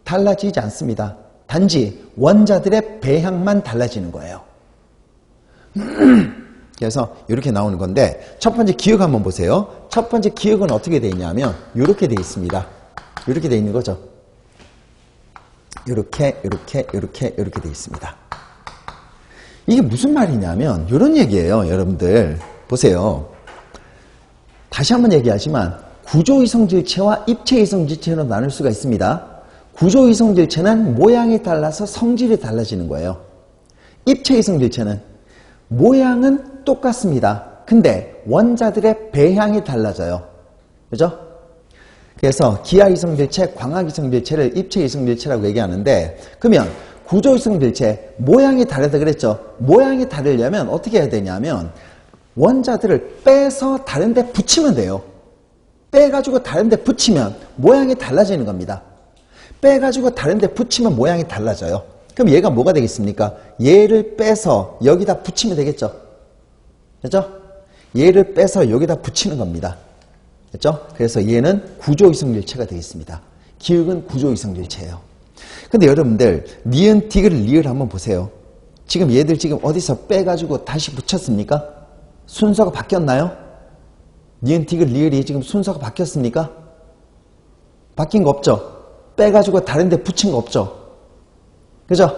달라지지 않습니다. 단지 원자들의 배양만 달라지는 거예요. 그래서 이렇게 나오는 건데 첫 번째 기억 한번 보세요. 첫 번째 기억은 어떻게 되어 있냐면 이렇게 되어 있습니다. 이렇게 되어 있는 거죠. 이렇게 되어 있습니다. 이게 무슨 말이냐면 이런 얘기예요. 여러분들 보세요. 다시 한번 얘기하지만 구조 이성질체와 입체 이성질체로 나눌 수가 있습니다. 구조 이성질체는 모양이 달라서 성질이 달라지는 거예요. 입체 이성질체는 모양은 똑같습니다. 근데 원자들의 배양이 달라져요. 그죠? 그래서 기하이성질체, 광학이성질체를 입체이성질체라고 얘기하는데, 그러면 구조이성질체, 모양이 다르다 그랬죠? 모양이 다르려면 어떻게 해야 되냐면 원자들을 빼서 다른 데 붙이면 돼요. 빼가지고 다른 데 붙이면 모양이 달라지는 겁니다. 빼가지고 다른 데 붙이면 모양이 달라져요. 그럼 얘가 뭐가 되겠습니까? 얘를 빼서 여기다 붙이면 되겠죠? 그렇죠? 얘를 빼서 여기다 붙이는 겁니다. 그렇죠? 그래서 얘는 구조이성질체가 되겠습니다. 기역은 구조이성질체예요. 근데 여러분들 니은, 디귿, 리을 한번 보세요. 지금 얘들 지금 어디서 빼가지고 다시 붙였습니까? 순서가 바뀌었나요? 니은, 디귿, 리을이 지금 순서가 바뀌었습니까? 바뀐 거 없죠? 빼가지고 다른 데 붙인 거 없죠? 그죠?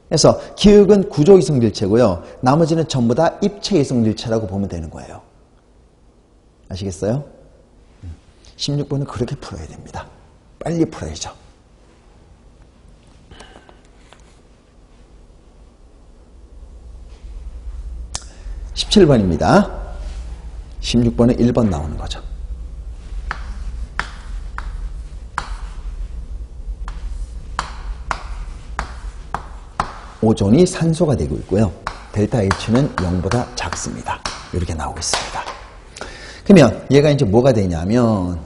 그래서 기역은 구조이성질체고요. 나머지는 전부 다 입체이성질체라고 보면 되는 거예요. 아시겠어요? 16번은 그렇게 풀어야 됩니다. 빨리 풀어야죠. 17번입니다. 16번은 1번 나오는 거죠. 오존이 산소가 되고 있고요. 델타 H는 0보다 작습니다. 이렇게 나오고 있습니다. 그러면 얘가 이제 뭐가 되냐면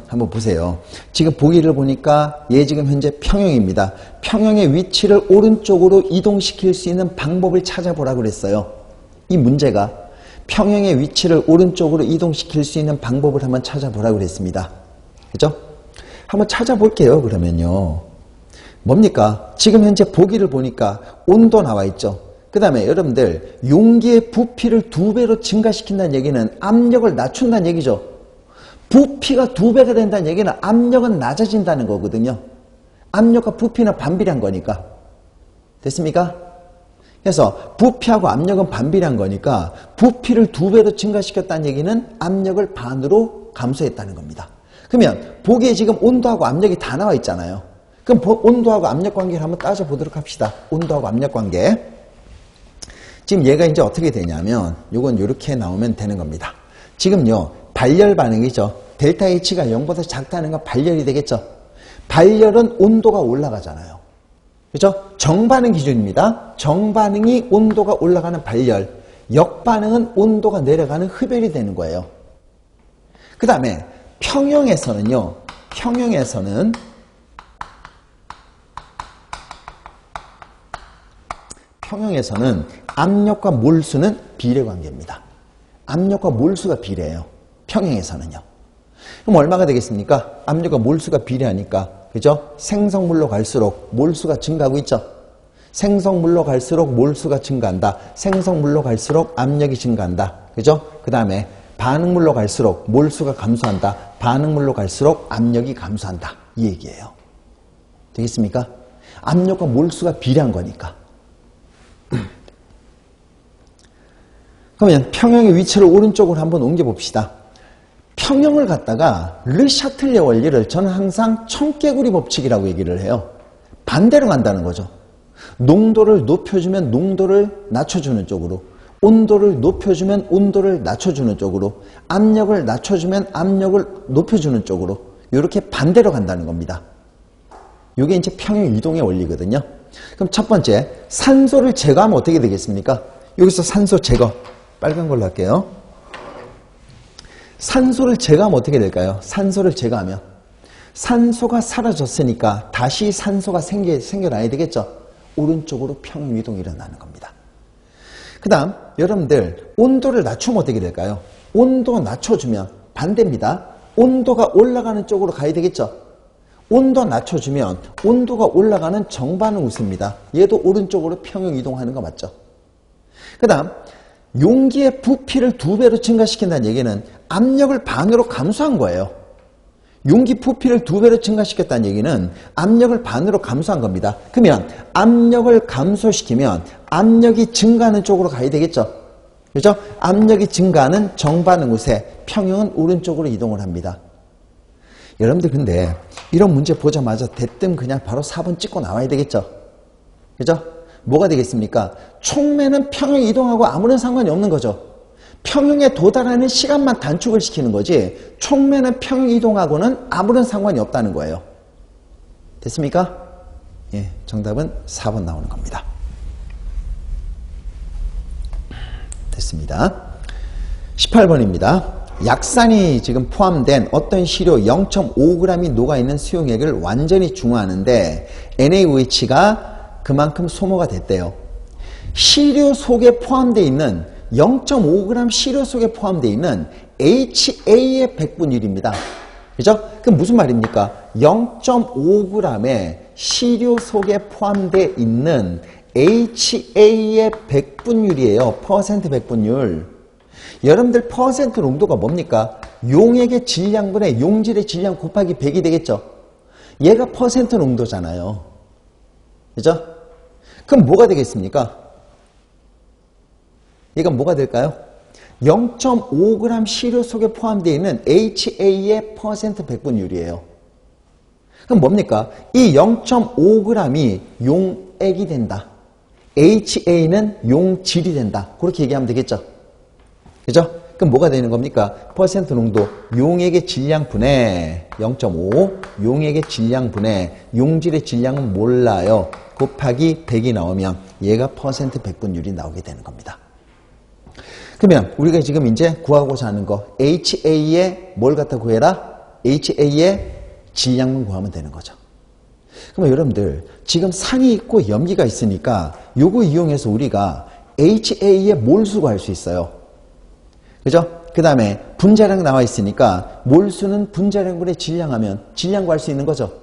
한번 보세요. 지금 보기를 보니까 얘 지금 현재 평형입니다. 평형의 위치를 오른쪽으로 이동시킬 수 있는 방법을 찾아보라고 그랬어요. 이 문제가 평형의 위치를 오른쪽으로 이동시킬 수 있는 방법을 한번 찾아보라고 그랬습니다. 그죠? 한번 찾아볼게요. 그러면요. 뭡니까? 지금 현재 보기를 보니까 온도 나와 있죠. 그 다음에 여러분들 용기의 부피를 2배로 증가시킨다는 얘기는 압력을 낮춘다는 얘기죠. 부피가 2배가 된다는 얘기는 압력은 낮아진다는 거거든요. 압력과 부피는 반비례한 거니까. 됐습니까? 그래서 부피하고 압력은 반비례한 거니까 부피를 2배로 증가시켰다는 얘기는 압력을 반으로 감소했다는 겁니다. 그러면 보기에 지금 온도하고 압력이 다 나와 있잖아요. 그럼 온도하고 압력 관계를 한번 따져보도록 합시다. 온도하고 압력 관계. 지금 얘가 이제 어떻게 되냐면 요건 이렇게 나오면 되는 겁니다. 지금요 발열 반응이죠. 델타 H가 0보다 작다는 건 발열이 되겠죠. 발열은 온도가 올라가잖아요. 그렇죠? 정반응 기준입니다. 정반응이 온도가 올라가는 발열, 역반응은 온도가 내려가는 흡열이 되는 거예요. 그 다음에 평형에서는 압력과 몰수는 비례 관계입니다. 압력과 몰수가 비례해요. 평형에서는요. 그럼 얼마가 되겠습니까? 압력과 몰수가 비례하니까, 그죠? 생성물로 갈수록 몰수가 증가하고 있죠. 생성물로 갈수록 몰수가 증가한다. 생성물로 갈수록 압력이 증가한다. 그죠? 그 다음에 반응물로 갈수록 몰수가 감소한다. 반응물로 갈수록 압력이 감소한다. 이 얘기예요. 되겠습니까? 압력과 몰수가 비례한 거니까. 그러면 평형의 위치를 오른쪽으로 한번 옮겨봅시다. 평형을 갖다가 르샤틀레 원리를 저는 항상 청개구리 법칙이라고 얘기를 해요. 반대로 간다는 거죠. 농도를 높여주면 농도를 낮춰주는 쪽으로, 온도를 높여주면 온도를 낮춰주는 쪽으로, 압력을 낮춰주면 압력을 높여주는 쪽으로, 이렇게 반대로 간다는 겁니다. 이게 이제 평형 이동의 원리거든요. 그럼 첫 번째, 산소를 제거하면 어떻게 되겠습니까? 여기서 산소 제거, 빨간 걸로 할게요. 산소를 제거하면 어떻게 될까요? 산소를 제거하면 산소가 사라졌으니까 다시 산소가 생겨나야 되겠죠? 오른쪽으로 평형 이동이 일어나는 겁니다. 그 다음 여러분들 온도를 낮추면 어떻게 될까요? 온도 낮춰주면 반대입니다. 온도가 올라가는 쪽으로 가야 되겠죠? 온도 낮춰주면 온도가 올라가는 정반응 우세입니다. 얘도 오른쪽으로 평형 이동하는 거 맞죠? 그 다음 용기의 부피를 2배로 증가시킨다는 얘기는 압력을 반으로 감소한 거예요. 용기 부피를 2배로 증가시켰다는 얘기는 압력을 반으로 감소한 겁니다. 그러면 압력을 감소시키면 압력이 증가하는 쪽으로 가야 되겠죠? 그렇죠? 압력이 증가하는 정반응 우세, 평형은 오른쪽으로 이동을 합니다. 여러분들 근데 이런 문제 보자마자 대뜸 그냥 바로 4번 찍고 나와야 되겠죠? 그죠? 뭐가 되겠습니까? 촉매는 평형 이동하고 아무런 상관이 없는 거죠. 평형에 도달하는 시간만 단축을 시키는 거지 촉매는 평형 이동하고는 아무런 상관이 없다는 거예요. 됐습니까? 예, 정답은 4번 나오는 겁니다. 됐습니다. 18번입니다. 약산이 지금 포함된 어떤 시료 0.5g이 녹아있는 수용액을 완전히 중화하는데 NaOH가 그만큼 소모가 됐대요. 시료 속에 포함되어 있는 0.5g 시료 속에 포함되어 있는 HA의 백분율입니다. 그죠? 그럼 무슨 말입니까? 0.5g의 시료 속에 포함되어 있는 HA의 백분율이에요. 퍼센트 백분율. 여러분들 퍼센트 농도가 뭡니까? 용액의 질량분의 용질의 질량 곱하기 100이 되겠죠? 얘가 퍼센트 농도잖아요. 그죠? 그럼 뭐가 되겠습니까? 얘가 뭐가 될까요? 0.5g 시료 속에 포함되어 있는 HA의 퍼센트 백분율이에요. 그럼 뭡니까? 이 0.5g이 용액이 된다. HA는 용질이 된다. 그렇게 얘기하면 되겠죠? 그죠? 그럼 뭐가 되는 겁니까? 퍼센트 농도 용액의 질량분의 0.5 용액의 질량분의 용질의 질량은 몰라요. 곱하기 100이 나오면 얘가 퍼센트 백분율이 나오게 되는 겁니다. 그러면 우리가 지금 이제 구하고자 하는 거 HA의 뭘 갖다 구해라? HA의 질량만 구하면 되는 거죠. 그러면 여러분들 지금 산이 있고 염기가 있으니까 요거 이용해서 우리가 HA의 몰수 구할 수 있어요. 그죠? 그 다음에 분자량 나와 있으니까 몰수는 분자량분의 질량하면 질량 구할 수 있는 거죠.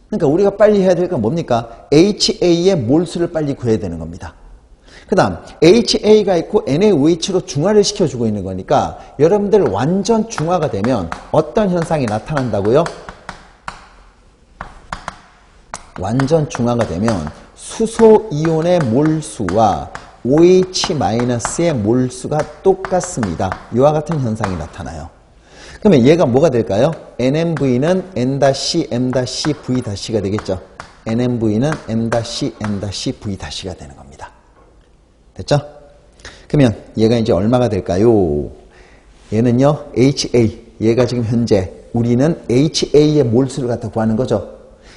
그러니까 우리가 빨리 해야 될 건 뭡니까? HA의 몰수를 빨리 구해야 되는 겁니다. 그 다음 HA가 있고 NaOH로 중화를 시켜주고 있는 거니까 여러분들 완전 중화가 되면 어떤 현상이 나타난다고요? 완전 중화가 되면 수소이온의 몰수와 OH-의 몰수가 똑같습니다. 이와 같은 현상이 나타나요. 그러면 얘가 뭐가 될까요? NMV는 N-C, M-V-가 되겠죠. NMV는 M-C, M-V-가 되는 겁니다. 됐죠? 그러면 얘가 이제 얼마가 될까요? 얘는요, HA. 얘가 지금 현재 우리는 HA의 몰수를 갖다 구하는 거죠.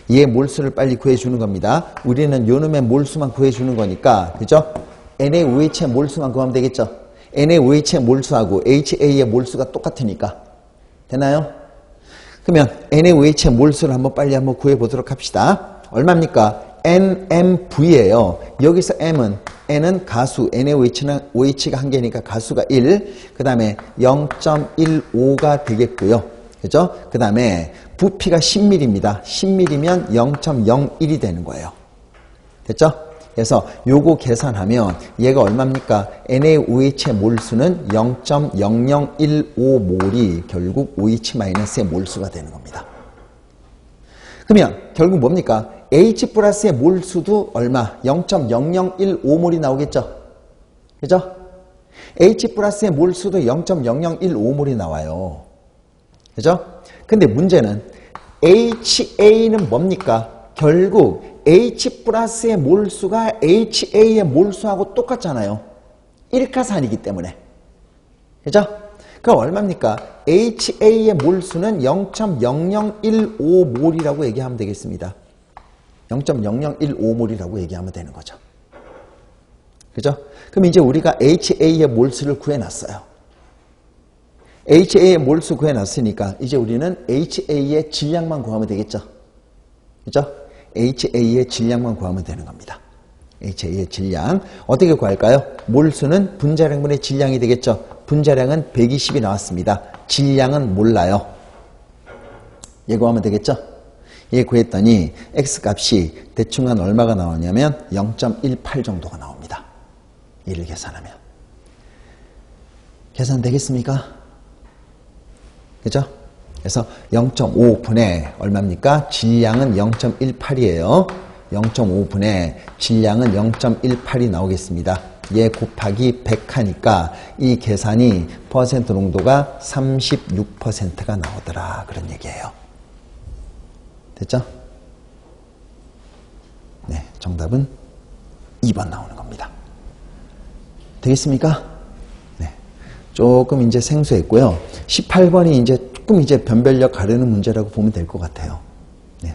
얘의 몰수를 빨리 구해주는 겁니다. 우리는 요놈의 몰수만 구해주는 거니까, 그죠? NaOH의 몰수만 구하면 되겠죠? NaOH의 몰수하고 HA의 몰수가 똑같으니까. 되나요? 그러면 NaOH의 몰수를 빨리 한번 구해보도록 합시다. 얼마입니까? NMV예요. 여기서 N은 가수, NaOH가 한 개니까 가수가 1, 그 다음에 0.15가 되겠고요. 그죠? 그 다음에 부피가 10mm입니다. 10mm면 0.01이 되는 거예요. 됐죠? 그래서 요거 계산하면 얘가 얼마입니까? NaOH의 몰수는 0.0015몰이 결국 OH-의 몰수가 되는 겁니다. 그러면 결국 뭡니까? H+의 몰수도 얼마? 0.0015몰이 나오겠죠? 그죠? H+의 몰수도 0.0015몰이 나와요. 그죠? 근데 문제는 HA는 뭡니까? 결국 H+의 몰수가 HA의 몰수하고 똑같잖아요. 1가산이기 때문에. 그죠? 그럼 얼마입니까? HA의 몰수는 0.0015몰이라고 얘기하면 되겠습니다. 0.0015몰이라고 얘기하면 되는 거죠. 그죠? 그럼 이제 우리가 HA의 몰수를 구해놨어요. HA의 몰수 구해놨으니까 이제 우리는 HA의 질량만 구하면 되겠죠. 그죠? HA의 질량만 구하면 되는 겁니다. HA의 질량. 어떻게 구할까요? 몰수는 분자량분의 질량이 되겠죠. 분자량은 120이 나왔습니다. 질량은 몰라요. 얘 구하면 되겠죠? 얘 구했더니 X값이 대충 한 얼마가 나오냐면 0.18 정도가 나옵니다. 얘를 계산하면. 계산되겠습니까? 그죠? 그래서 0.5분의 얼마입니까? 질량은 0.18이에요. 0.5분의 질량은 0.18이 나오겠습니다. 얘 곱하기 100 하니까 이 계산이 퍼센트 농도가 36%가 나오더라. 그런 얘기예요. 됐죠? 네, 정답은 2번 나오는 겁니다. 되겠습니까? 네. 조금 이제 생소했고요. 18번이 이제 조금 이제 변별력 가르는 문제라고 보면 될 것 같아요. 네.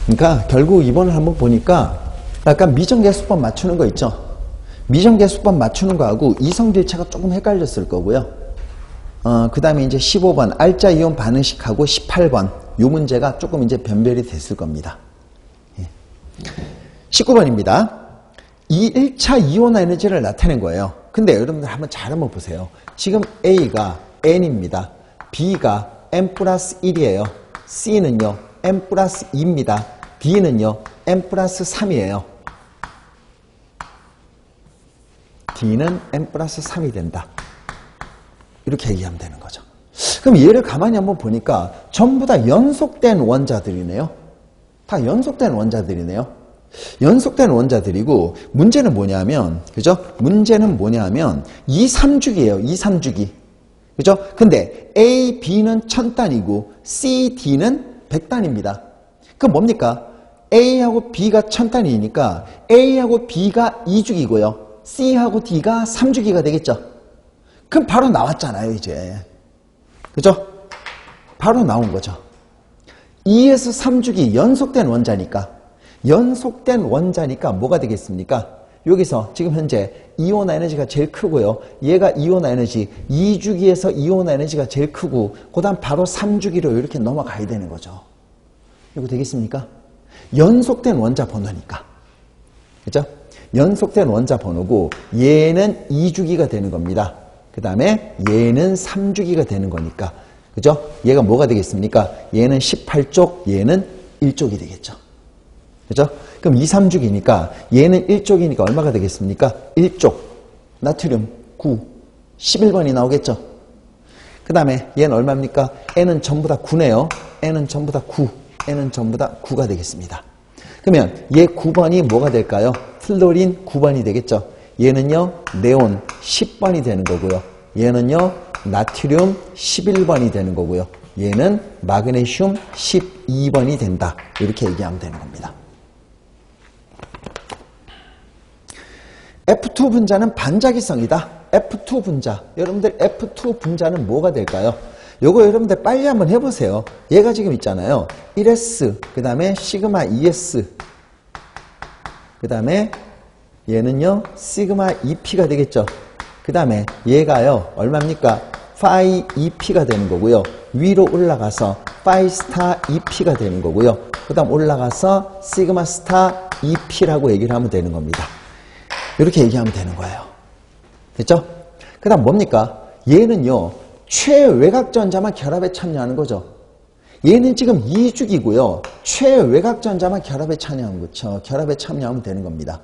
그러니까 결국 이번을 한번 보니까 약간 미정계수법 맞추는 거 있죠. 미정계수법 맞추는 거하고 이성질차가 조금 헷갈렸을 거고요. 그 다음에 이제 15번 알짜 이온 반응식하고 18번 요 문제가 조금 이제 변별이 됐을 겁니다. 19번입니다. 이 1차 이온 에너지를 나타낸 거예요. 근데 여러분들 한번 보세요. 지금 A가 N입니다. B가 N 플러스 1이에요. C는요 N 플러스 2입니다. D는요 N 플러스 3이에요. D는 N 플러스 3이 된다. 이렇게 얘기하면 되는 거죠. 그럼 얘를 가만히 한번 보니까 전부 다 연속된 원자들이네요. 다 연속된 원자들이네요. 연속된 원자들이고 문제는 뭐냐면 그죠? 문제는 뭐냐면 2, 3주기예요. 2, 3주기. 그죠? 근데 A, B는 1000단이고 C, D는 100단입니다. 그럼 뭡니까? A하고 B가 1000단이니까 A하고 B가 2주기고요. C하고 D가 3주기가 되겠죠. 그럼 바로 나왔잖아요, 이제. 그죠? 바로 나온 거죠. 2에서 3주기 연속된 원자니까 뭐가 되겠습니까? 여기서 지금 현재 이온 에너지가 제일 크고요. 얘가 이온 에너지 2주기에서 이온 에너지가 제일 크고 그 다음 바로 3주기로 이렇게 넘어가야 되는 거죠. 이거 되겠습니까? 연속된 원자 번호니까. 그죠? 연속된 원자 번호고 얘는 2주기가 되는 겁니다. 그 다음에 얘는 3주기가 되는 거니까. 그죠? 얘가 뭐가 되겠습니까? 얘는 18쪽, 얘는 1쪽이 되겠죠. 그죠? 그럼 2, 3주기니까 얘는 1쪽이니까 얼마가 되겠습니까? 1쪽. 나트륨 9. 11번이 나오겠죠? 그 다음에 얘는 얼마입니까? N은 전부 다 9네요. N은 전부 다 9. N은 전부 다 9가 되겠습니다. 그러면 얘 9번이 뭐가 될까요? 플로린 9번이 되겠죠. 얘는요 네온 10번이 되는 거고요. 얘는요 나트륨 11번이 되는 거고요. 얘는 마그네슘 12번이 된다. 이렇게 얘기하면 되는 겁니다. F2 분자는 반자기성이다. F2 분자. 여러분들 F2 분자는 뭐가 될까요? 요거 여러분들 빨리 한번 해보세요. 얘가 지금 있잖아요. 1s, 그 다음에 시그마 2s, 그 다음에 얘는요 시그마 2p가 되겠죠. 그 다음에 얘가요 얼마입니까? 파이 2p가 되는 거고요. 위로 올라가서 파이 스타 2p가 되는 거고요. 그 다음 올라가서 시그마 스타 2p라고 얘기를 하면 되는 겁니다. 이렇게 얘기하면 되는 거예요. 됐죠? 그 다음 뭡니까? 얘는요 최외곽전자만 결합에 참여하는 거죠. 얘는 지금 2주기고요. 최외곽전자만 결합에 참여하면 되는 겁니다.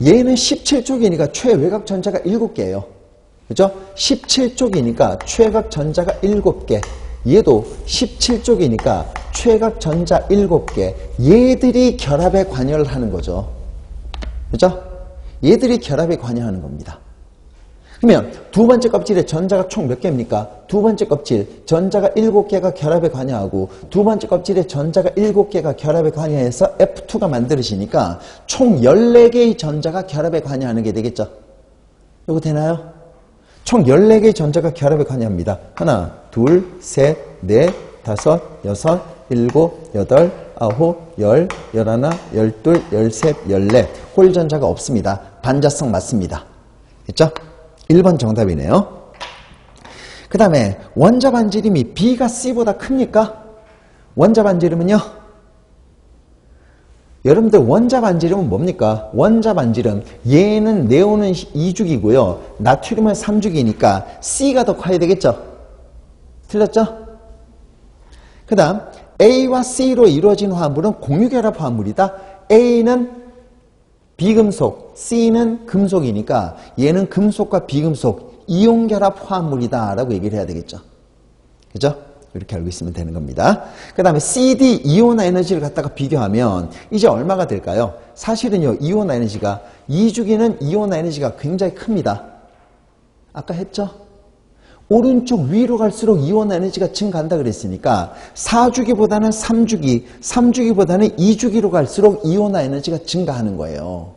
얘는 17쪽이니까 최외곽전자가 7개예요. 그죠? 17쪽이니까 최외곽전자가 7개. 얘도 17쪽이니까 최외곽전자 7개. 얘들이 결합에 관여를 하는 거죠. 그죠? 얘들이 결합에 관여하는 겁니다. 그러면 두 번째 껍질에 전자가 총 몇 개입니까? 두 번째 껍질 전자가 7개가 결합에 관여하고 두 번째 껍질에 전자가 7개가 결합에 관여해서 F2가 만들어지니까 총 14개의 전자가 결합에 관여하는 게 되겠죠. 이거 되나요? 총 14개의 전자가 결합에 관여합니다. 하나, 둘, 셋, 넷, 다섯, 여섯, 일곱, 여덟, 아홉, 열, 열하나, 열둘, 열셋, 열넷. 홀 전자가 없습니다. 반자성 맞습니다. 됐죠? 1번 정답이네요. 그 다음에 원자 반지름이 B가 C보다 큽니까? 원자 반지름은요? 여러분들 원자 반지름은 뭡니까? 원자 반지름 얘는 네온은 2주기고요. 나트륨은 3주기니까 C가 더 커야 되겠죠? 틀렸죠? 그 다음 A와 C로 이루어진 화합물은 공유결합 화합물이다. A는 비금속, C는 금속이니까 얘는 금속과 비금속, 이온결합 화합물이다 라고 얘기를 해야 되겠죠. 그죠? 이렇게 알고 있으면 되는 겁니다. 그 다음에 CD 이온 에너지를 갖다가 비교하면 이제 얼마가 될까요? 사실은요, 이온 에너지가 2주기는 이온 에너지가 굉장히 큽니다. 아까 했죠? 오른쪽 위로 갈수록 이온 에너지가 증가한다 그랬으니까 4주기보다는 3주기, 3주기보다는 2주기로 갈수록 이온 에너지가 증가하는 거예요.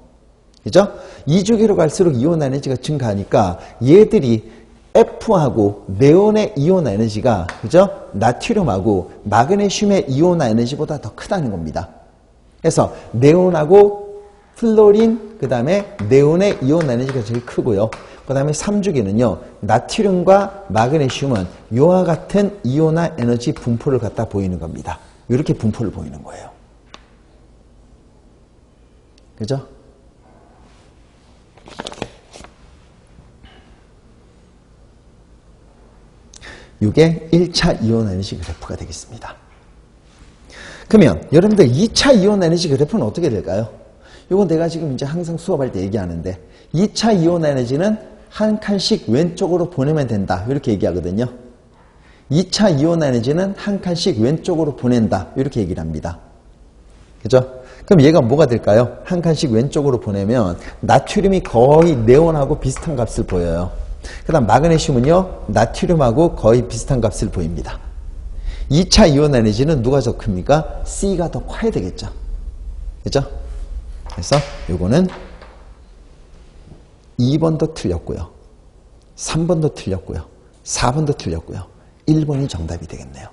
그죠? 2주기로 갈수록 이온 에너지가 증가하니까 얘들이 F하고 네온의 이온 에너지가 그죠? 나트륨하고 마그네슘의 이온 에너지보다 더 크다는 겁니다. 그래서 네온하고 플로린, 그 다음에 네온의 이온 에너지가 제일 크고요. 그 다음에 3주기는요, 나트륨과 마그네슘은 이와 같은 이온화 에너지 분포를 갖다 보이는 겁니다. 이렇게 분포를 보이는 거예요. 그죠? 이게 1차 이온 에너지 그래프가 되겠습니다. 그러면 여러분들 2차 이온 에너지 그래프는 어떻게 될까요? 이건 내가 지금 이제 항상 수업할 때 얘기하는데 2차 이온 에너지는 한 칸씩 왼쪽으로 보내면 된다 이렇게 얘기하거든요. 2차 이온 에너지는 한 칸씩 왼쪽으로 보낸다 이렇게 얘기를 합니다. 그죠? 그럼 얘가 뭐가 될까요? 한 칸씩 왼쪽으로 보내면 나트륨이 거의 네온하고 비슷한 값을 보여요. 그 다음 마그네슘은요 나트륨하고 거의 비슷한 값을 보입니다. 2차 이온 에너지는 누가 더 큽니까? C가 더 커야 되겠죠. 그죠? 그래서 요거는 2번도 틀렸고요. 3번도 틀렸고요. 4번도 틀렸고요. 1번이 정답이 되겠네요.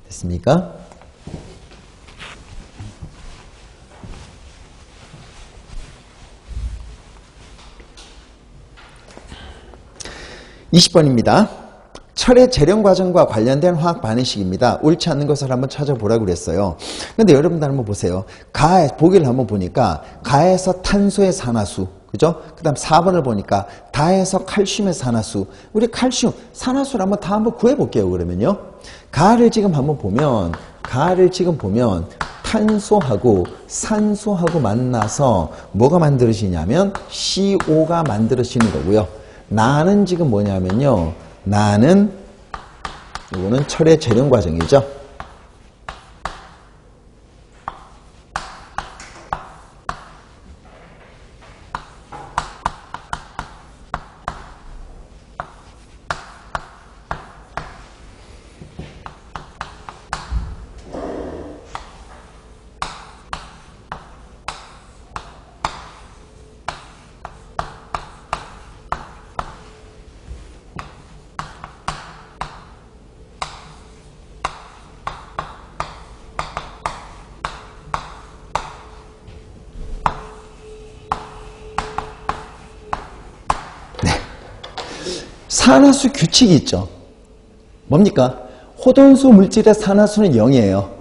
됐습니까? (20번입니다) 철의 재련 과정과 관련된 화학 반응식입니다. 옳지 않는 것을 한번 찾아보라고 그랬어요. 근데 여러분들 한번 보세요. 보기를 한번 보니까 가에서 탄소의 산화수, 그죠? 그 다음 4번을 보니까 다에서 칼슘의 산화수. 우리 칼슘, 산화수를 한번 다 한번 구해볼게요. 그러면요. 가를 지금 보면 탄소하고 산소하고 만나서 뭐가 만들어지냐면 CO.가 만들어지는 거고요. 나는 지금 뭐냐면요. 나는 이거는 철의 재련 과정이죠. 산화수 규칙이 있죠. 뭡니까? 호돈수 물질의 산화수는 0이에요.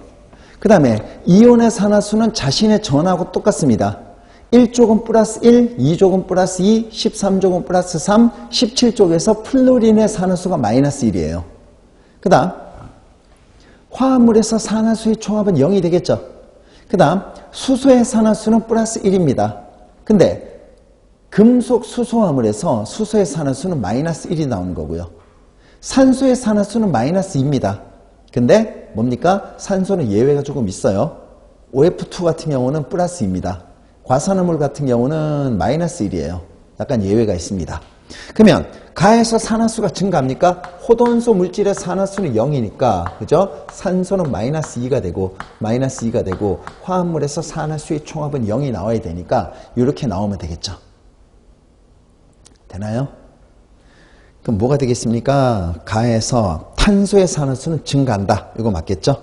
그 다음에 이온의 산화수는 자신의 전하고 똑같습니다. 1조금 플러스 1, 2조금 플러스 2, 13조금 플러스 3, 17쪽에서 플로린의 산화수가 마이너스 1이에요. 그 다음 화합물에서 산화수의 총합은 0이 되겠죠. 그 다음 수소의 산화수는 플러스 1입니다. 근데 금속 수소화물에서 수소의 산화수는 마이너스 1이 나오는 거고요. 산소의 산화수는 마이너스 2입니다. 근데 뭡니까? 산소는 예외가 조금 있어요. OF2 같은 경우는 플러스 2입니다. 과산화물 같은 경우는 마이너스 1이에요. 약간 예외가 있습니다. 그러면 가에서 산화수가 증가합니까? 호돈수 물질의 산화수는 0이니까 그죠? 산소는 마이너스 2가 되고 화합물에서 산화수의 총합은 0이 나와야 되니까 이렇게 나오면 되겠죠. 되나요? 그럼 뭐가 되겠습니까? 가에서 탄소의 산화수는 증가한다. 이거 맞겠죠?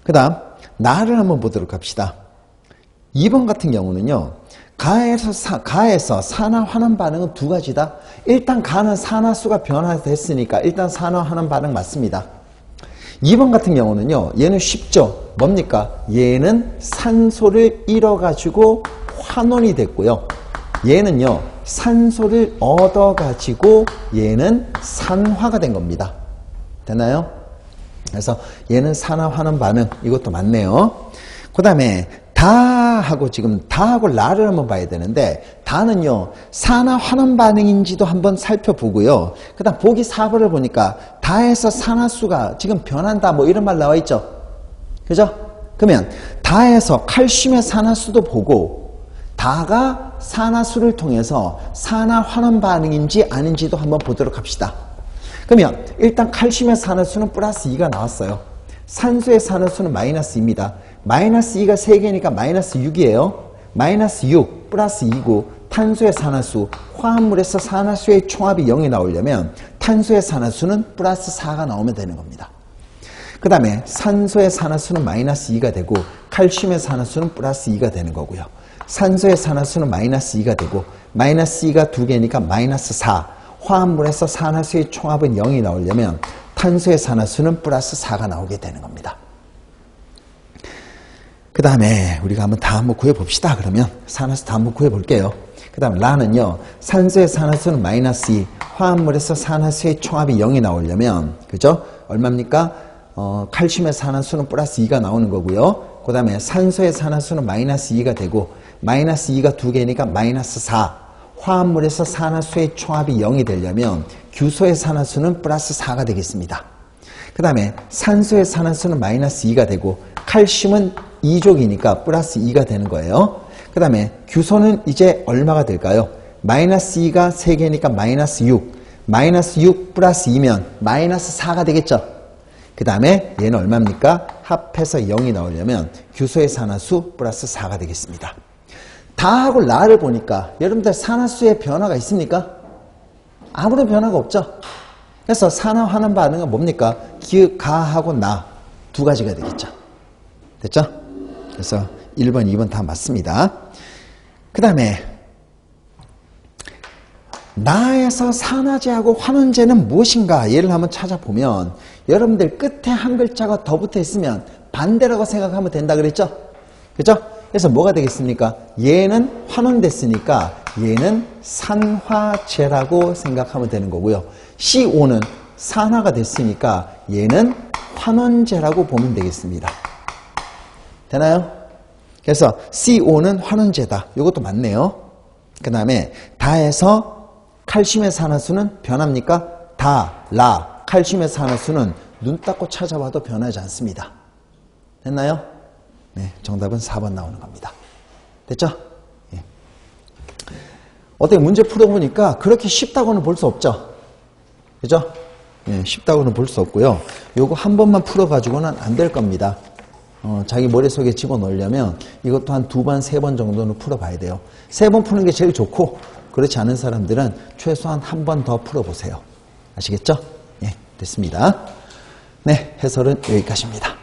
그 다음 나를 한번 보도록 합시다. 2번 같은 경우는요. 가에서 산화환원 반응은 두 가지다. 일단 가는 산화수가 변화됐으니까 일단 산화환원 반응 맞습니다. 2번 같은 경우는요. 얘는 쉽죠. 뭡니까? 얘는 산소를 잃어가지고 환원이 됐고요. 얘는요. 산소를 얻어가지고 얘는 산화가 된 겁니다. 되나요? 그래서 얘는 산화환원 반응. 이것도 맞네요. 그 다음에 다하고 라를 한번 봐야 되는데 다는요. 산화환원 반응인지도 한번 살펴보고요. 그 다음 보기 4번을 보니까 다에서 산화수가 지금 변한다 뭐 이런 말 나와 있죠. 그죠? 그러면 다에서 칼슘의 산화수도 보고 다가 산화수를 통해서 산화 환원 반응인지 아닌지도 한번 보도록 합시다. 그러면 일단 칼슘의 산화수는 플러스 2가 나왔어요. 산소의 산화수는 마이너스 2입니다. 마이너스 2가 3개니까 마이너스 6이에요. 마이너스 6 플러스 2고 탄소의 산화수, 화합물에서 산화수의 총합이 0이 나오려면 탄소의 산화수는 플러스 4가 나오면 되는 겁니다. 그 다음에 산소의 산화수는 마이너스 2가 되고 칼슘의 산화수는 플러스 2가 되는 거고요. 산소의 산화수는 마이너스 2가 되고 마이너스 2가 2개니까 마이너스 4. 화합물에서 산화수의 총합은 0이 나오려면 탄소의 산화수는 플러스 4가 나오게 되는 겁니다. 그 다음에 우리가 한번 구해봅시다. 그러면 산화수 다 한번 구해볼게요. 그 다음 라는요. 산소의 산화수는 마이너스 2. 화합물에서 산화수의 총합이 0이 나오려면 그죠? 얼마입니까? 칼슘의 산화수는 플러스 2가 나오는 거고요. 그 다음에 산소의 산화수는 마이너스 2가 되고 마이너스 2가 2개니까 마이너스 4. 화합물에서 산화수의 총합이 0이 되려면 규소의 산화수는 플러스 4가 되겠습니다. 그 다음에 산소의 산화수는 마이너스 2가 되고 칼슘은 2족이니까 플러스 2가 되는 거예요. 그 다음에 규소는 이제 얼마가 될까요? 마이너스 2가 3개니까 마이너스 6. 마이너스 6 플러스 2면 마이너스 4가 되겠죠. 그 다음에 얘는 얼마입니까? 합해서 0이 나오려면 규소의 산화수 플러스 4가 되겠습니다. 다하고 라를 보니까 여러분들 산화수의 변화가 있습니까? 아무런 변화가 없죠. 그래서 산화 환원 반응은 뭡니까? 가하고 나 두 가지가 되겠죠. 됐죠? 그래서 1번, 2번 다 맞습니다. 그 다음에 나에서 산화제하고 환원제는 무엇인가? 얘를 한번 찾아보면 여러분들 끝에 한 글자가 더 붙어 있으면 반대라고 생각하면 된다 그랬죠? 그죠? 그래서 뭐가 되겠습니까? 얘는 환원됐으니까 얘는 산화제라고 생각하면 되는 거고요. CO 는 산화가 됐으니까 얘는 환원제라고 보면 되겠습니다. 되나요? 그래서 CO는 환원제다. 이것도 맞네요. 그 다음에 다에서 칼슘의 산화수는 변합니까? 다, 라, 칼슘의 산화수는 눈 닦고 찾아봐도 변하지 않습니다. 됐나요? 네, 정답은 4번 나오는 겁니다. 됐죠? 예. 어떻게 문제 풀어보니까 그렇게 쉽다고는 볼 수 없죠? 그죠? 예, 쉽다고는 볼 수 없고요. 요거 한 번만 풀어가지고는 안 될 겁니다. 자기 머릿속에 집어넣으려면 이것도 한 2번, 3번 정도는 풀어봐야 돼요. 3번 푸는 게 제일 좋고 그렇지 않은 사람들은 최소한 한 번 더 풀어보세요. 아시겠죠? 예, 됐습니다. 네, 해설은 여기까지입니다.